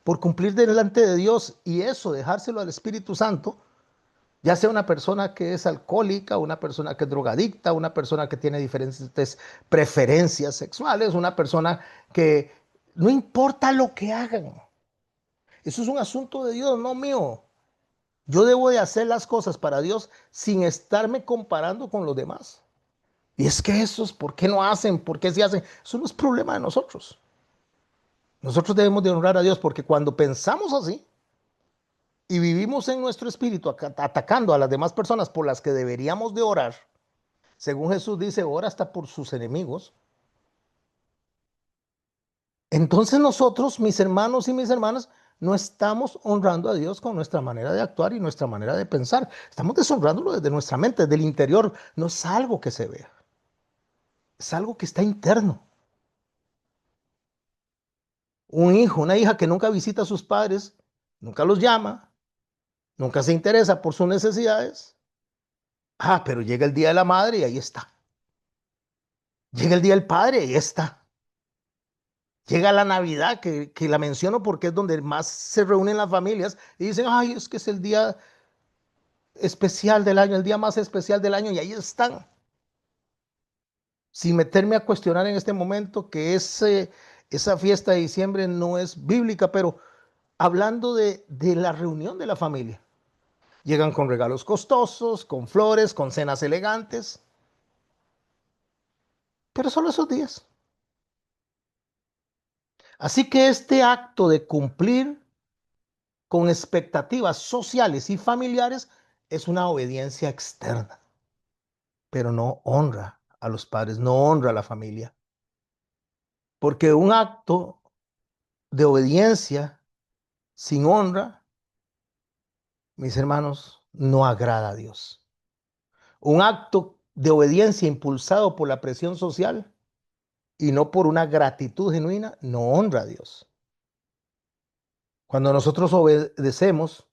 por cumplir delante de Dios, y eso, dejárselo al Espíritu Santo, ya sea una persona que es alcohólica, una persona que es drogadicta, una persona que tiene diferentes preferencias sexuales, una persona que no importa lo que hagan. Eso es un asunto de Dios, no mío. Yo debo de hacer las cosas para Dios sin estarme comparando con los demás. Y es que esos, ¿por qué no hacen? ¿Por qué sí hacen? Eso no es problema de nosotros. Nosotros debemos de honrar a Dios, porque cuando pensamos así y vivimos en nuestro espíritu atacando a las demás personas por las que deberíamos de orar, según Jesús dice, ora hasta por sus enemigos. Entonces nosotros, mis hermanos y mis hermanas, no estamos honrando a Dios con nuestra manera de actuar y nuestra manera de pensar. Estamos deshonrándolo desde nuestra mente, desde el interior. No es algo que se vea, es algo que está interno. Un hijo, una hija que nunca visita a sus padres, nunca los llama, nunca se interesa por sus necesidades. Ah, pero llega el día de la madre y ahí está. Llega el día del padre y ahí está. Llega la Navidad, que la menciono porque es donde más se reúnen las familias y dicen, ay, es que es el día especial del año, el día más especial del año, y ahí están. Sin meterme a cuestionar en este momento que esa fiesta de diciembre no es bíblica, pero hablando de la reunión de la familia. Llegan con regalos costosos, con flores, con cenas elegantes, pero solo esos días. Así que este acto de cumplir con expectativas sociales y familiares es una obediencia externa, pero no honra a los padres, no honra a la familia. Porque un acto de obediencia sin honra, mis hermanos, no agrada a Dios. Un acto de obediencia impulsado por la presión social y no por una gratitud genuina, no honra a Dios. Cuando nosotros obedecemos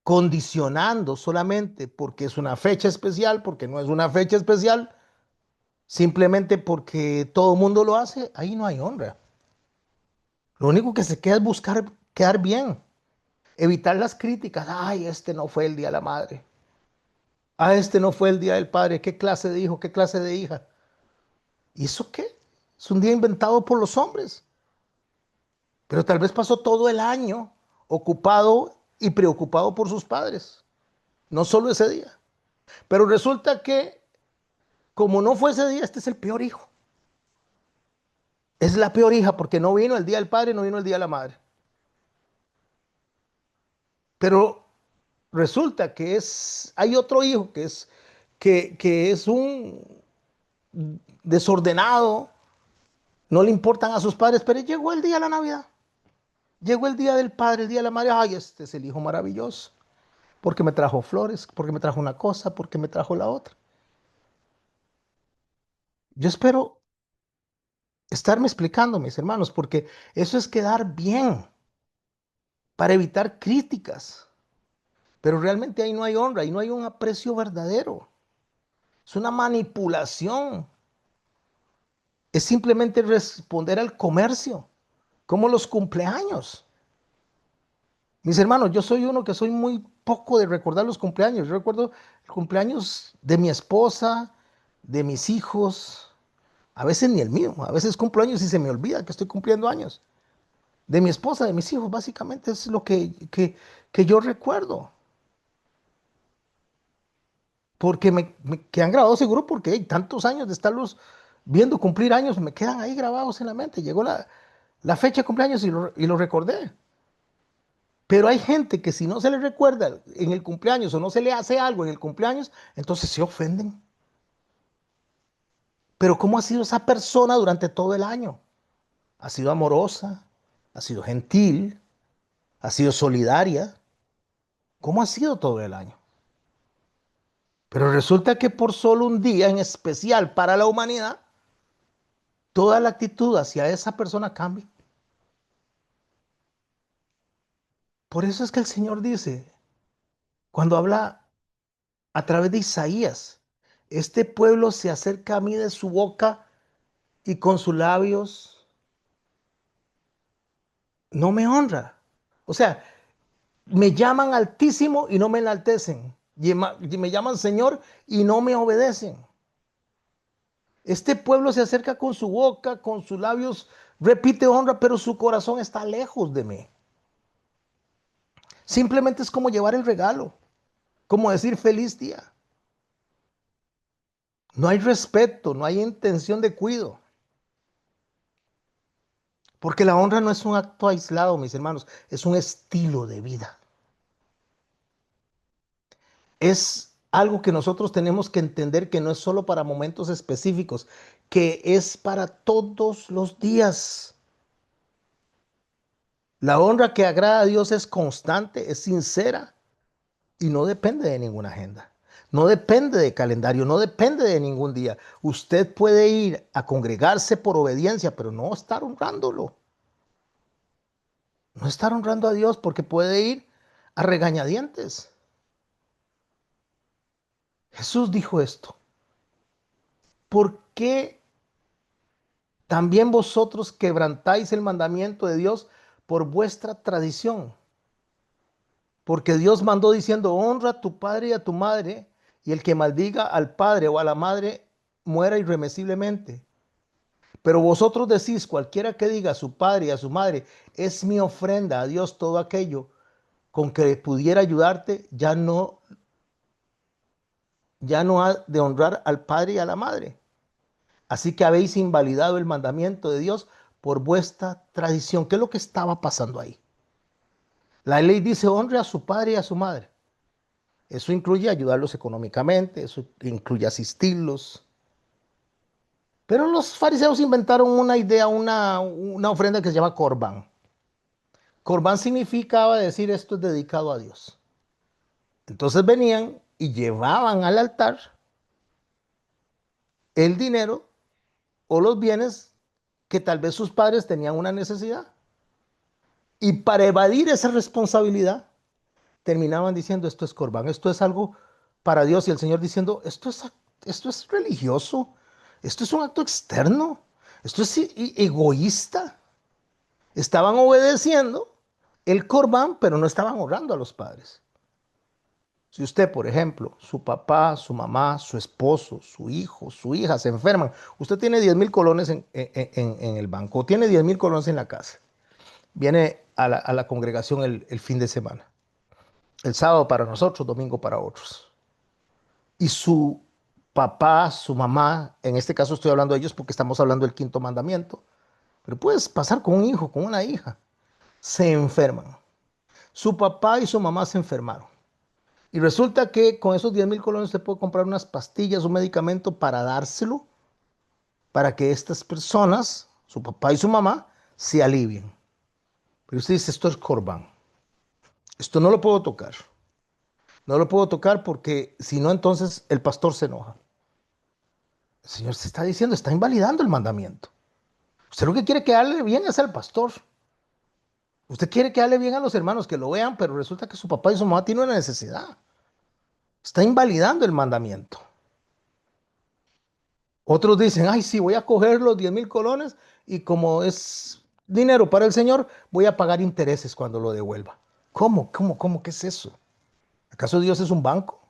condicionando solamente porque es una fecha especial, porque no es una fecha especial, simplemente porque todo el mundo lo hace, ahí no hay honra. Lo único que se queda es buscar quedar bien, evitar las críticas. Ay, este no fue el día de la madre. Ah, este no fue el día del padre. ¿Qué clase de hijo? ¿Qué clase de hija? ¿Y eso qué? Es un día inventado por los hombres. Pero tal vez pasó todo el año ocupado y preocupado por sus padres. No solo ese día. Pero resulta que, como no fue ese día, este es el peor hijo. Es la peor hija porque no vino el día del padre, no vino el día de la madre. Pero resulta que hay otro hijo que es un desordenado, no le importan a sus padres, pero llegó el día de la Navidad. Llegó el día del padre, el día de la madre. Ay, este es el hijo maravilloso. Porque me trajo flores, porque me trajo una cosa, porque me trajo la otra. Yo espero estarme explicando, mis hermanos, porque eso es quedar bien para evitar críticas. Pero realmente ahí no hay honra, ahí no hay un aprecio verdadero. Es una manipulación. Es simplemente responder al comercio, como los cumpleaños. Mis hermanos, yo soy uno que soy muy poco de recordar los cumpleaños. Yo recuerdo el cumpleaños de mi esposa, de mis hijos, a veces ni el mío. A veces cumplo años y se me olvida que estoy cumpliendo años. De mi esposa, de mis hijos, básicamente es lo que yo recuerdo. Porque me quedan grabados seguro porque hay tantos años de estarlos viendo cumplir años, me quedan ahí grabados en la mente. Llegó la fecha de cumpleaños y lo recordé. Pero hay gente que si no se le recuerda en el cumpleaños o no se le hace algo en el cumpleaños, entonces se ofenden. Pero ¿cómo ha sido esa persona durante todo el año? ¿Ha sido amorosa? ¿Ha sido gentil? ¿Ha sido solidaria? ¿Cómo ha sido todo el año? Pero resulta que por solo un día en especial para la humanidad, toda la actitud hacia esa persona cambia. Por eso es que el Señor dice, cuando habla a través de Isaías, este pueblo se acerca a mí de su boca y con sus labios no me honra. O sea, me llaman altísimo y no me enaltecen. Y me llaman Señor y no me obedecen. Este pueblo se acerca con su boca, con sus labios, repite honra, pero su corazón está lejos de mí. Simplemente es como llevar el regalo, como decir feliz día. No hay respeto, no hay intención de cuidado. Porque la honra no es un acto aislado, mis hermanos, es un estilo de vida. Es algo que nosotros tenemos que entender que no es solo para momentos específicos, que es para todos los días. La honra que agrada a Dios es constante, es sincera y no depende de ninguna agenda. No depende de calendario, no depende de ningún día. Usted puede ir a congregarse por obediencia, pero no estar honrándolo. No estar honrando a Dios porque puede ir a regañadientes. Jesús dijo esto. ¿Por qué también vosotros quebrantáis el mandamiento de Dios por vuestra tradición? Porque Dios mandó diciendo, honra a tu padre y a tu madre, y el que maldiga al padre o a la madre muera irremisiblemente. Pero vosotros decís, cualquiera que diga a su padre y a su madre, es mi ofrenda a Dios todo aquello con que pudiera ayudarte, ya no ha de honrar al padre y a la madre. Así que habéis invalidado el mandamiento de Dios por vuestra tradición. ¿Qué es lo que estaba pasando ahí? La ley dice honre a su padre y a su madre. Eso incluye ayudarlos económicamente, eso incluye asistirlos. Pero los fariseos inventaron una idea, una ofrenda que se llama corbán. Corbán significaba decir esto es dedicado a Dios. Entonces venían y llevaban al altar el dinero o los bienes que tal vez sus padres tenían una necesidad. Y para evadir esa responsabilidad, terminaban diciendo, esto es corbán, esto es algo para Dios. Y el Señor diciendo, esto es religioso, esto es un acto externo, esto es egoísta. Estaban obedeciendo el corbán, pero no estaban honrando a los padres. Si usted, por ejemplo, su papá, su mamá, su esposo, su hijo, su hija se enferman, usted tiene 10,000 colones en el banco, o tiene 10,000 colones en la casa. Viene a la congregación el fin de semana. El sábado para nosotros, domingo para otros. Y su papá, su mamá, en este caso estoy hablando de ellos porque estamos hablando del quinto mandamiento, pero puedes pasar con un hijo, con una hija, se enferman. Su papá y su mamá se enfermaron. Y resulta que con esos 10,000 colones usted puede comprar unas pastillas, un medicamento para dárselo, para que estas personas, su papá y su mamá, se alivien. Pero usted dice, esto es corbán. Esto no lo puedo tocar. No lo puedo tocar porque si no, entonces el pastor se enoja. El Señor se está diciendo, está invalidando el mandamiento. Usted lo que quiere que darle bien es al pastor. Usted quiere que darle bien a los hermanos que lo vean, pero resulta que su papá y su mamá tienen una necesidad. Está invalidando el mandamiento. Otros dicen, ay, sí, voy a coger los 10,000 colones y como es dinero para el Señor, voy a pagar intereses cuando lo devuelva. ¿Cómo? ¿Cómo? ¿Cómo? ¿Qué es eso? ¿Acaso Dios es un banco?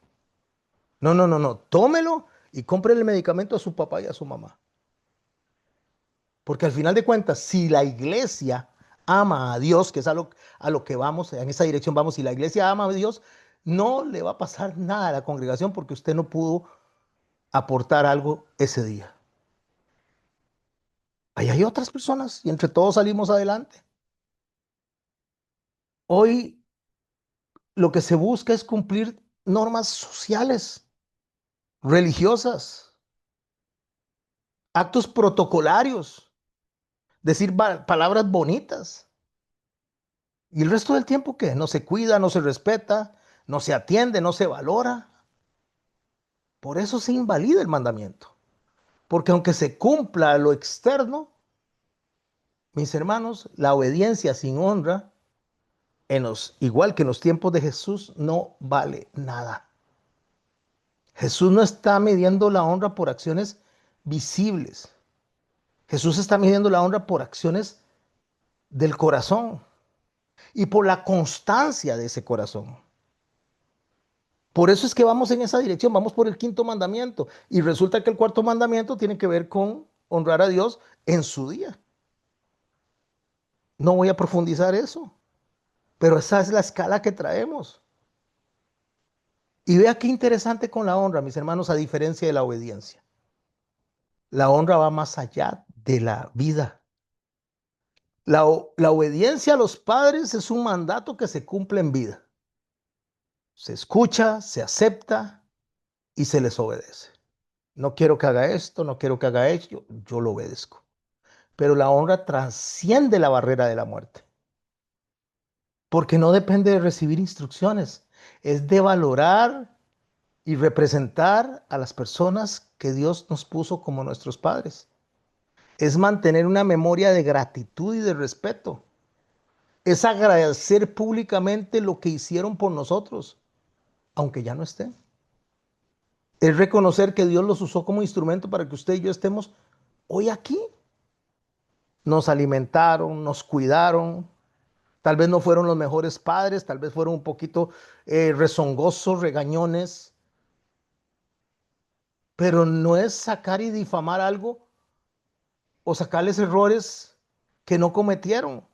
No, no, no, no. Tómelo y compre el medicamento a su papá y a su mamá. Porque al final de cuentas, si la iglesia ama a Dios, que es a lo que vamos, en esa dirección vamos, si la iglesia ama a Dios, no le va a pasar nada a la congregación porque usted no pudo aportar algo ese día. Ahí hay otras personas y entre todos salimos adelante. Hoy lo que se busca es cumplir normas sociales, religiosas, actos protocolarios, decir palabras bonitas. ¿Y el resto del tiempo qué? No se cuida, no se respeta, no se atiende, no se valora. Por eso se invalida el mandamiento. Porque aunque se cumpla lo externo, mis hermanos, la obediencia sin honra, igual que en los tiempos de Jesús, no vale nada. Jesús no está midiendo la honra por acciones visibles. Jesús está midiendo la honra por acciones del corazón y por la constancia de ese corazón. Por eso es que vamos en esa dirección, vamos por el quinto mandamiento. Y resulta que el cuarto mandamiento tiene que ver con honrar a Dios en su día. No voy a profundizar eso, pero esa es la escala que traemos. Y vea qué interesante con la honra, mis hermanos, a diferencia de la obediencia. La honra va más allá de la vida. La obediencia a los padres es un mandato que se cumple en vida. Se escucha, se acepta y se les obedece. No quiero que haga esto, no quiero que haga esto, yo lo obedezco. Pero la honra trasciende la barrera de la muerte, porque no depende de recibir instrucciones, es de valorar y representar a las personas que Dios nos puso como nuestros padres. Es mantener una memoria de gratitud y de respeto. Es agradecer públicamente lo que hicieron por nosotros, aunque ya no estén. Es reconocer que Dios los usó como instrumento para que usted y yo estemos hoy aquí. Nos alimentaron, nos cuidaron. Tal vez no fueron los mejores padres, tal vez fueron un poquito rezongosos, regañones, pero no es sacar y difamar algo o sacarles errores que no cometieron.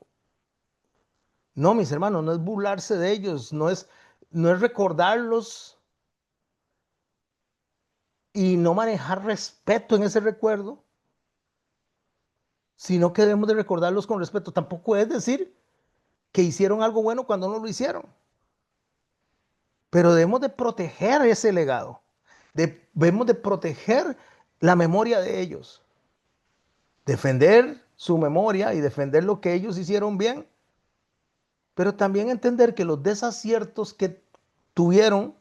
No, mis hermanos, no es burlarse de ellos, no es recordarlos y no manejar respeto en ese recuerdo, sino que debemos de recordarlos con respeto. Tampoco es decir que hicieron algo bueno cuando no lo hicieron, pero debemos de proteger ese legado, debemos de proteger la memoria de ellos, defender su memoria y defender lo que ellos hicieron bien, pero también entender que los desaciertos que tuvieron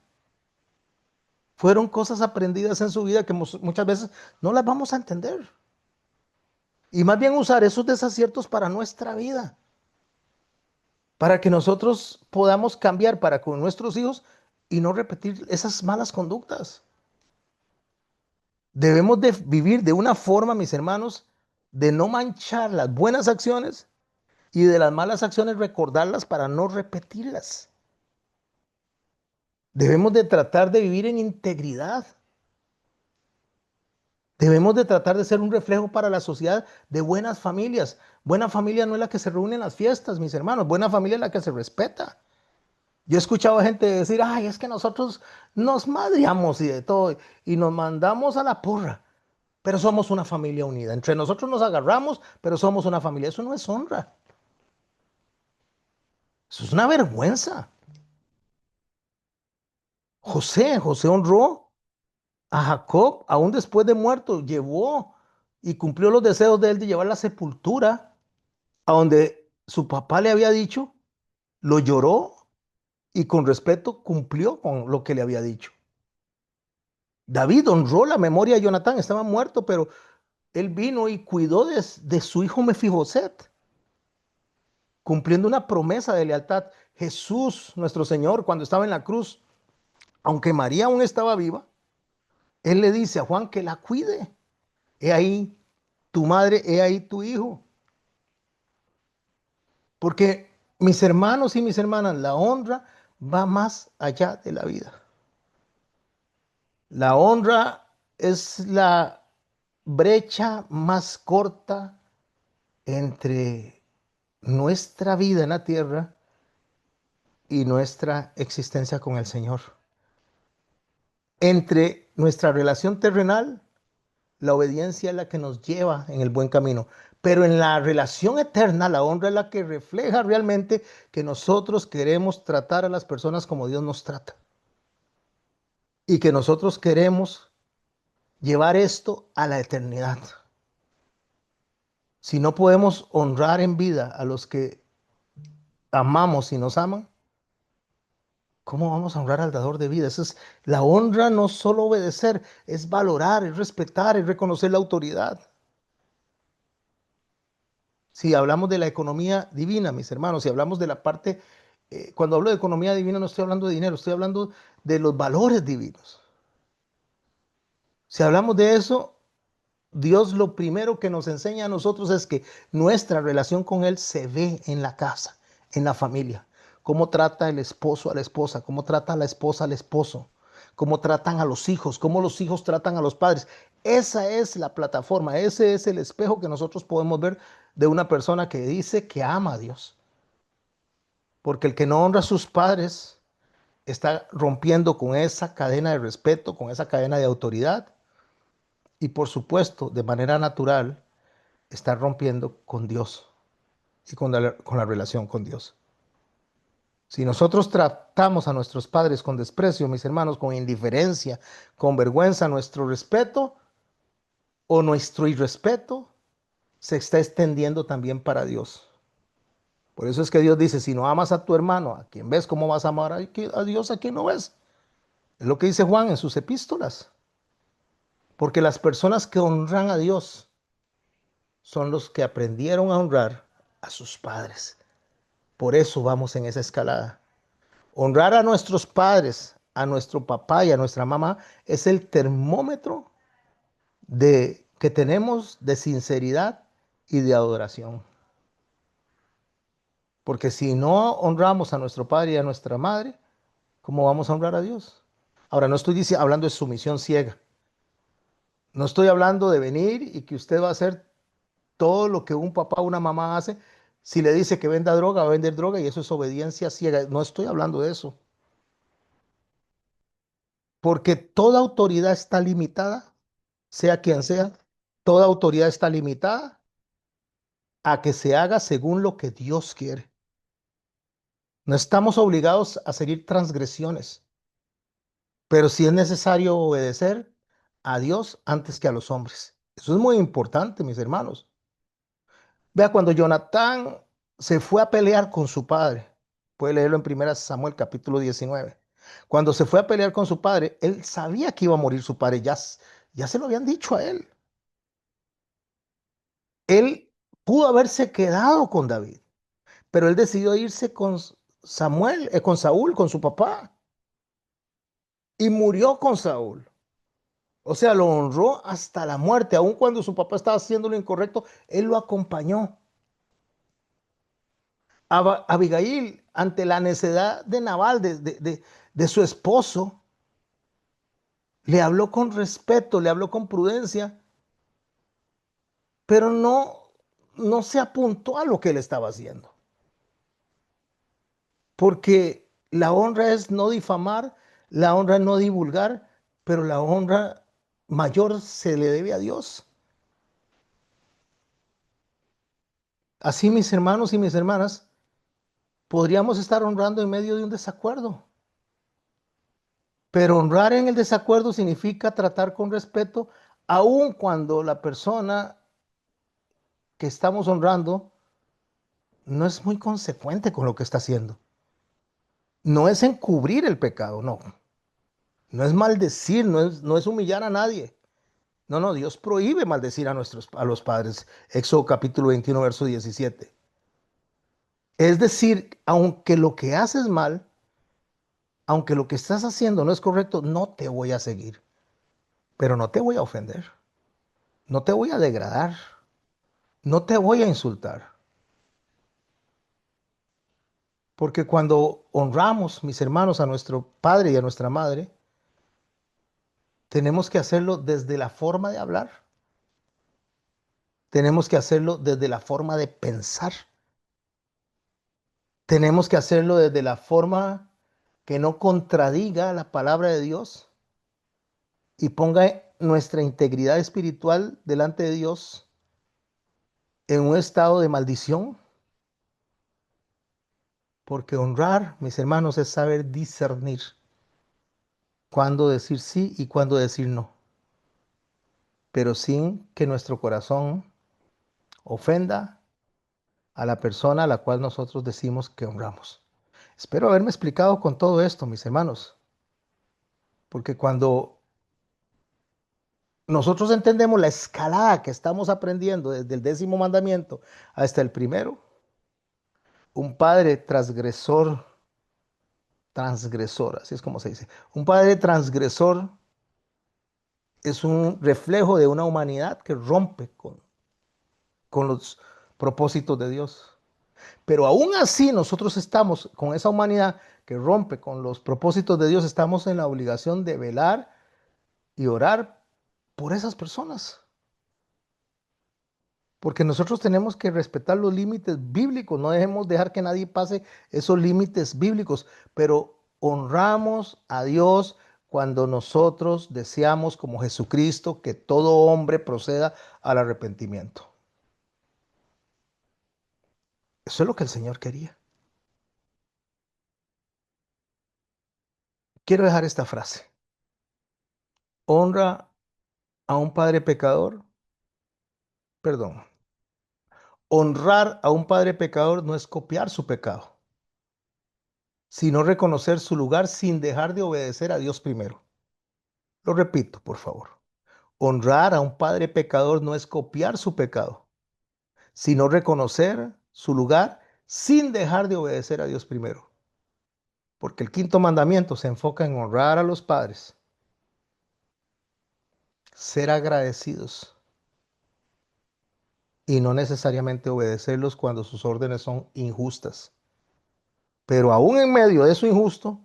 fueron cosas aprendidas en su vida que muchas veces no las vamos a entender. Y más bien usar esos desaciertos para nuestra vida, para que nosotros podamos cambiar para con nuestros hijos y no repetir esas malas conductas. Debemos de vivir de una forma, mis hermanos, de no manchar las buenas acciones y de las malas acciones recordarlas para no repetirlas. Debemos de tratar de vivir en integridad. Debemos de tratar de ser un reflejo para la sociedad de buenas familias. Buena familia no es la que se reúne en las fiestas, mis hermanos. Buena familia es la que se respeta. Yo he escuchado a gente decir, ay, es que nosotros nos madreamos y de todo, y nos mandamos a la porra, pero somos una familia unida. Entre nosotros nos agarramos, pero somos una familia. Eso no es honra. Eso es una vergüenza. José honró a Jacob, aún después de muerto, llevó y cumplió los deseos de él de llevar la sepultura a donde su papá le había dicho, lo lloró y con respeto cumplió con lo que le había dicho. David honró la memoria de Jonatán, estaba muerto, pero él vino y cuidó de su hijo Mefiboset, cumpliendo una promesa de lealtad. Jesús, nuestro Señor, cuando estaba en la cruz, aunque María aún estaba viva, él le dice a Juan que la cuide. He ahí tu madre, he ahí tu hijo. Porque mis hermanos y mis hermanas, la honra va más allá de la vida. La honra es la brecha más corta entre nuestra vida en la tierra y nuestra existencia con el Señor. Entre nuestra relación terrenal, la obediencia es la que nos lleva en el buen camino. Pero en la relación eterna, la honra es la que refleja realmente que nosotros queremos tratar a las personas como Dios nos trata. Y que nosotros queremos llevar esto a la eternidad. Si no podemos honrar en vida a los que amamos y nos aman, ¿cómo vamos a honrar al dador de vida? Esa es la honra, no solo obedecer, es valorar, es respetar, es reconocer la autoridad. Si hablamos de la economía divina, mis hermanos, si hablamos de la parte, cuando hablo de economía divina no estoy hablando de dinero, estoy hablando de los valores divinos. Si hablamos de eso, Dios lo primero que nos enseña a nosotros es que nuestra relación con Él se ve en la casa, en la familia. Cómo trata el esposo a la esposa, cómo trata la esposa al esposo, cómo tratan a los hijos, cómo los hijos tratan a los padres. Esa es la plataforma, ese es el espejo que nosotros podemos ver de una persona que dice que ama a Dios. Porque el que no honra a sus padres está rompiendo con esa cadena de respeto, con esa cadena de autoridad y por supuesto, de manera natural, está rompiendo con Dios y con la relación con Dios. Si nosotros tratamos a nuestros padres con desprecio, mis hermanos, con indiferencia, con vergüenza, nuestro respeto o nuestro irrespeto se está extendiendo también para Dios. Por eso es que Dios dice, si no amas a tu hermano, a quien ves, ¿cómo vas a amar a Dios a quien no ves? Es lo que dice Juan en sus epístolas. Porque las personas que honran a Dios son los que aprendieron a honrar a sus padres. Por eso vamos en esa escalada. Honrar a nuestros padres, a nuestro papá y a nuestra mamá es el termómetro que tenemos de sinceridad y de adoración. Porque si no honramos a nuestro padre y a nuestra madre, ¿cómo vamos a honrar a Dios? Ahora, no estoy hablando de sumisión ciega. No estoy hablando de venir y que usted va a hacer todo lo que un papá o una mamá hace. Si le dice que venda droga, va a vender droga y eso es obediencia ciega. No estoy hablando de eso. Porque toda autoridad está limitada, sea quien sea, toda autoridad está limitada a que se haga según lo que Dios quiere. No estamos obligados a seguir transgresiones, pero sí es necesario obedecer a Dios antes que a los hombres. Eso es muy importante, mis hermanos. Vea, cuando Jonatán se fue a pelear con su padre, puede leerlo en 1 Samuel capítulo 19. Cuando se fue a pelear con su padre, él sabía que iba a morir su padre, ya se lo habían dicho a él. Él pudo haberse quedado con David, pero él decidió irse con con Saúl, con su papá, y murió con Saúl. O sea, lo honró hasta la muerte, aun cuando su papá estaba haciendo lo incorrecto, él lo acompañó. Abigail, ante la necedad de Nabal, de su esposo, le habló con respeto, le habló con prudencia pero no se apuntó a lo que él estaba haciendo. Porque la honra es no difamar, la honra es no divulgar, pero la honra mayor se le debe a Dios. Así, mis hermanos y mis hermanas, podríamos estar honrando en medio de un desacuerdo, pero honrar en el desacuerdo significa tratar con respeto, aun cuando la persona que estamos honrando no es muy consecuente con lo que está haciendo. No es encubrir el pecado, no. No es maldecir, no es humillar a nadie. No, no, Dios prohíbe maldecir a los padres. Éxodo capítulo 21, verso 17. Es decir, aunque lo que haces mal, aunque lo que estás haciendo no es correcto, no te voy a seguir, pero no te voy a ofender, no te voy a degradar, no te voy a insultar. Porque cuando honramos, mis hermanos, a nuestro padre y a nuestra madre, tenemos que hacerlo desde la forma de hablar, tenemos que hacerlo desde la forma de pensar, tenemos que hacerlo desde la forma que no contradiga la palabra de Dios y ponga nuestra integridad espiritual delante de Dios en un estado de maldición. Porque honrar, mis hermanos, es saber discernir cuándo decir sí y cuándo decir no, pero sin que nuestro corazón ofenda a la persona a la cual nosotros decimos que honramos. Espero haberme explicado con todo esto, mis hermanos, porque cuando nosotros entendemos la escalada que estamos aprendiendo desde el 10.º mandamiento hasta el primero, un padre transgresor, así es como se dice, un padre transgresor es un reflejo de una humanidad que rompe con los propósitos de Dios. Pero aún así nosotros estamos con esa humanidad que rompe con los propósitos de Dios, estamos en la obligación de velar y orar por esas personas. Porque nosotros tenemos que respetar los límites bíblicos, no debemos dejar que nadie pase esos límites bíblicos, pero honramos a Dios cuando nosotros deseamos, como Jesucristo, que todo hombre proceda al arrepentimiento. Eso es lo que el Señor quería. Quiero dejar esta frase. Honra a un padre pecador, perdón. Honrar a un padre pecador no es copiar su pecado, sino reconocer su lugar sin dejar de obedecer a Dios primero. Lo repito, por favor. Honrar a un padre pecador no es copiar su pecado, sino reconocer su lugar sin dejar de obedecer a Dios primero. Porque el quinto mandamiento se enfoca en honrar a los padres, ser agradecidos y no necesariamente obedecerlos cuando sus órdenes son injustas. Pero aún en medio de eso injusto,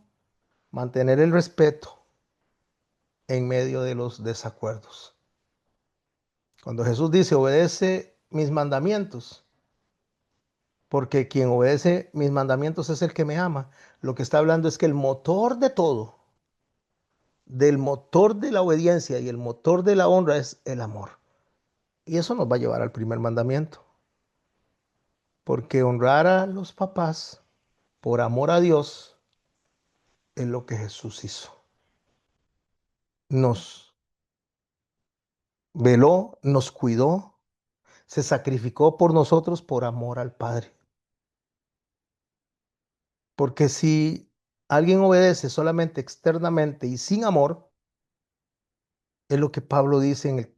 mantener el respeto en medio de los desacuerdos. Cuando Jesús dice, obedece mis mandamientos, porque quien obedece mis mandamientos es el que me ama, lo que está hablando es que el motor de todo, del motor de la obediencia y el motor de la honra es el amor. Y eso nos va a llevar al primer mandamiento, porque honrar a los papás por amor a Dios es lo que Jesús hizo. Nos veló, nos cuidó, se sacrificó por nosotros por amor al Padre. Porque si alguien obedece solamente externamente y sin amor, es lo que Pablo dice en el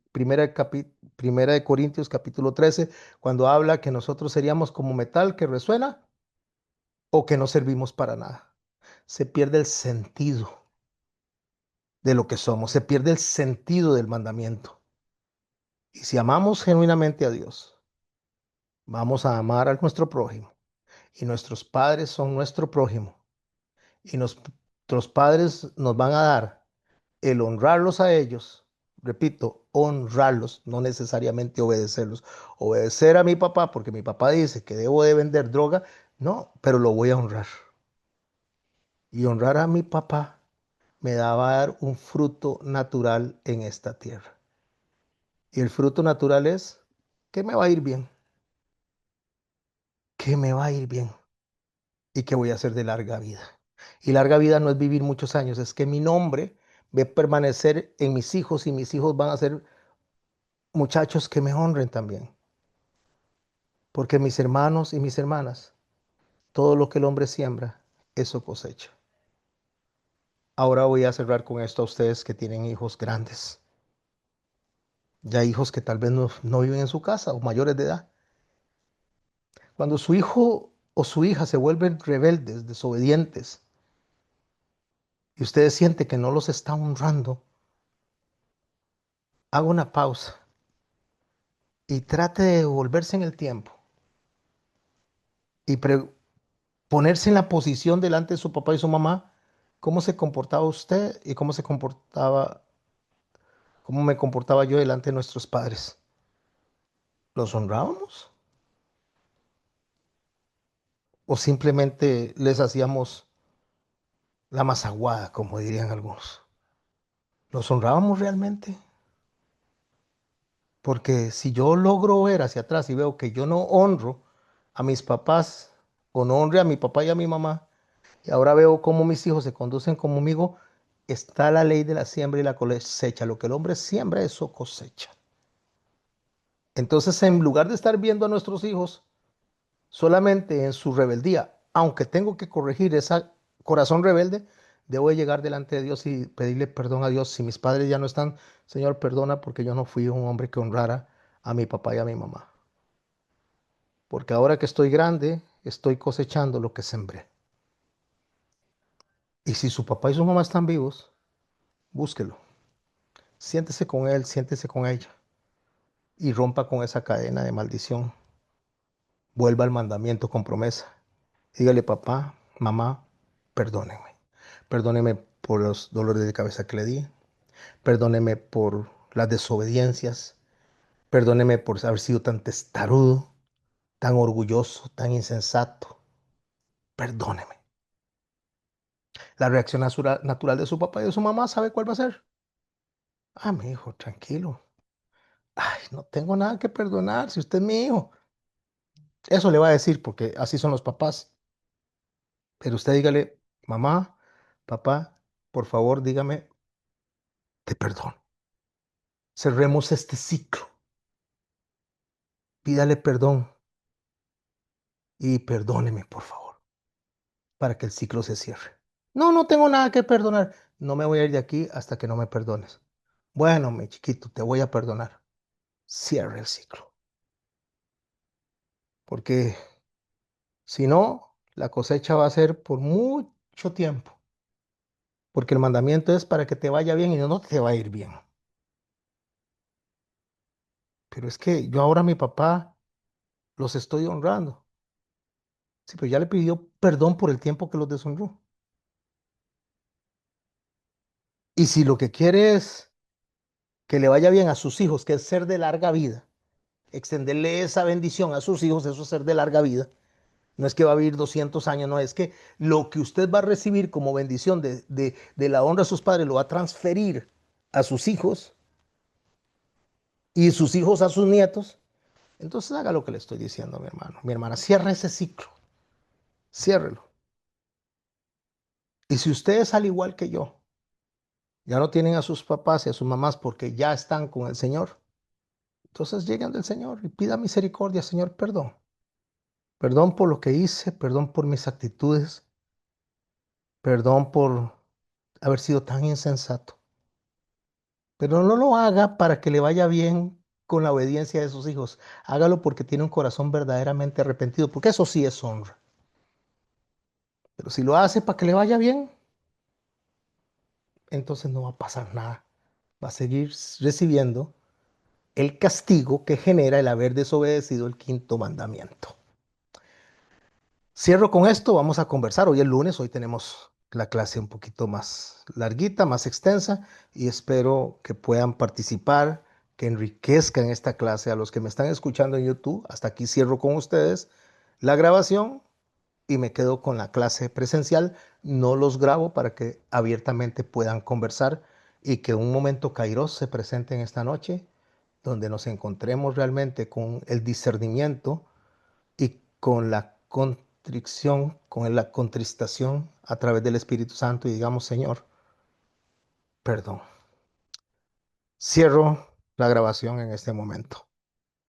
primera de Corintios capítulo 13, cuando habla que nosotros seríamos como metal que resuena o que no servimos para nada. Se pierde el sentido de lo que somos, se pierde el sentido del mandamiento. Y si amamos genuinamente a Dios, vamos a amar a nuestro prójimo. Y nuestros padres son nuestro prójimo. Y nuestros padres nos van a dar el honrarlos a ellos, repito, honrarlos, no necesariamente obedecerlos. Obedecer a mi papá porque mi papá dice que debo de vender droga, no, pero lo voy a honrar. Y honrar a mi papá me va a dar un fruto natural en esta tierra. Y el fruto natural es que me va a ir bien, que me va a ir bien y que voy a ser de larga vida. Y larga vida no es vivir muchos años, es que mi nombre va a permanecer en mis hijos y mis hijos van a ser muchachos que me honren también. Porque mis hermanos y mis hermanas, todo lo que el hombre siembra, eso cosecha. Ahora voy a cerrar con esto a ustedes que tienen hijos grandes, ya hijos que tal vez no viven en su casa o mayores de edad. Cuando su hijo o su hija se vuelven rebeldes, desobedientes, y ustedes sienten que no los está honrando, haga una pausa y trate de volverse en el tiempo y ponerse en la posición delante de su papá y su mamá, cómo se comportaba usted y cómo me comportaba yo delante de nuestros padres. ¿Los honrábamos? ¿O simplemente les hacíamos la mazaguada, como dirían algunos? ¿Los honrábamos realmente? Porque si yo logro ver hacia atrás y veo que yo no honro a mis papás o no honré a mi papá y a mi mamá, y ahora veo cómo mis hijos se conducen conmigo, está la ley de la siembra y la cosecha. Lo que el hombre siembra, eso cosecha. Entonces, en lugar de estar viendo a nuestros hijos solamente en su rebeldía, aunque tengo que corregir ese corazón rebelde, debo de llegar delante de Dios y pedirle perdón a Dios. Si mis padres ya no están, Señor, perdona porque yo no fui un hombre que honrara a mi papá y a mi mamá. Porque ahora que estoy grande, estoy cosechando lo que sembré. Y si su papá y su mamá están vivos, búsquelo. Siéntese con él, siéntese con ella y rompa con esa cadena de maldición. Vuelva al mandamiento con promesa. Dígale, papá, mamá, perdónenme. Perdónenme por los dolores de cabeza que le di. Perdónenme por las desobediencias. Perdónenme por haber sido tan testarudo, tan orgulloso, tan insensato. Perdóneme. La reacción natural de su papá y de su mamá, ¿sabe cuál va a ser? Ah, mi hijo, tranquilo. Ay, no tengo nada que perdonar si usted es mi hijo. Eso le va a decir porque así son los papás. Pero usted dígale, mamá, papá, por favor, dígame, te perdono. Cerremos este ciclo. Pídale perdón y perdóneme, por favor, para que el ciclo se cierre. No, no tengo nada que perdonar. No me voy a ir de aquí hasta que no me perdones. Bueno, mi chiquito, te voy a perdonar. Cierre el ciclo. Porque si no, la cosecha va a ser por mucho tiempo. Porque el mandamiento es para que te vaya bien y no te va a ir bien. Pero es que yo ahora a mi papá los estoy honrando. Sí, pero ya le pidió perdón por el tiempo que los deshonró. Y si lo que quiere es que le vaya bien a sus hijos, que es ser de larga vida, extenderle esa bendición a sus hijos, eso es ser de larga vida. No es que va a vivir 200 años, no, es que lo que usted va a recibir como bendición de la honra a sus padres lo va a transferir a sus hijos y sus hijos a sus nietos. Entonces haga lo que le estoy diciendo, mi hermano, mi hermana, cierre ese ciclo, ciérrelo. Y si ustedes, al igual que yo, ya no tienen a sus papás y a sus mamás porque ya están con el Señor, entonces lleguen del Señor y pida misericordia, Señor, perdón. Perdón por lo que hice, perdón por mis actitudes, perdón por haber sido tan insensato. Pero no lo haga para que le vaya bien con la obediencia de sus hijos. Hágalo porque tiene un corazón verdaderamente arrepentido, porque eso sí es honra. Pero si lo hace para que le vaya bien, entonces no va a pasar nada. Va a seguir recibiendo el castigo que genera el haber desobedecido el quinto mandamiento. Cierro con esto, vamos a conversar. Hoy es lunes, hoy tenemos la clase un poquito más larguita, más extensa, y espero que puedan participar, que enriquezcan esta clase. A los que me están escuchando en YouTube, hasta aquí cierro con ustedes la grabación y me quedo con la clase presencial. No los grabo para que abiertamente puedan conversar y que un momento Kairos se presente en esta noche, donde nos encontremos realmente con el discernimiento y con la contrición, con la contristación a través del Espíritu Santo y digamos, Señor, perdón. Cierro la grabación en este momento.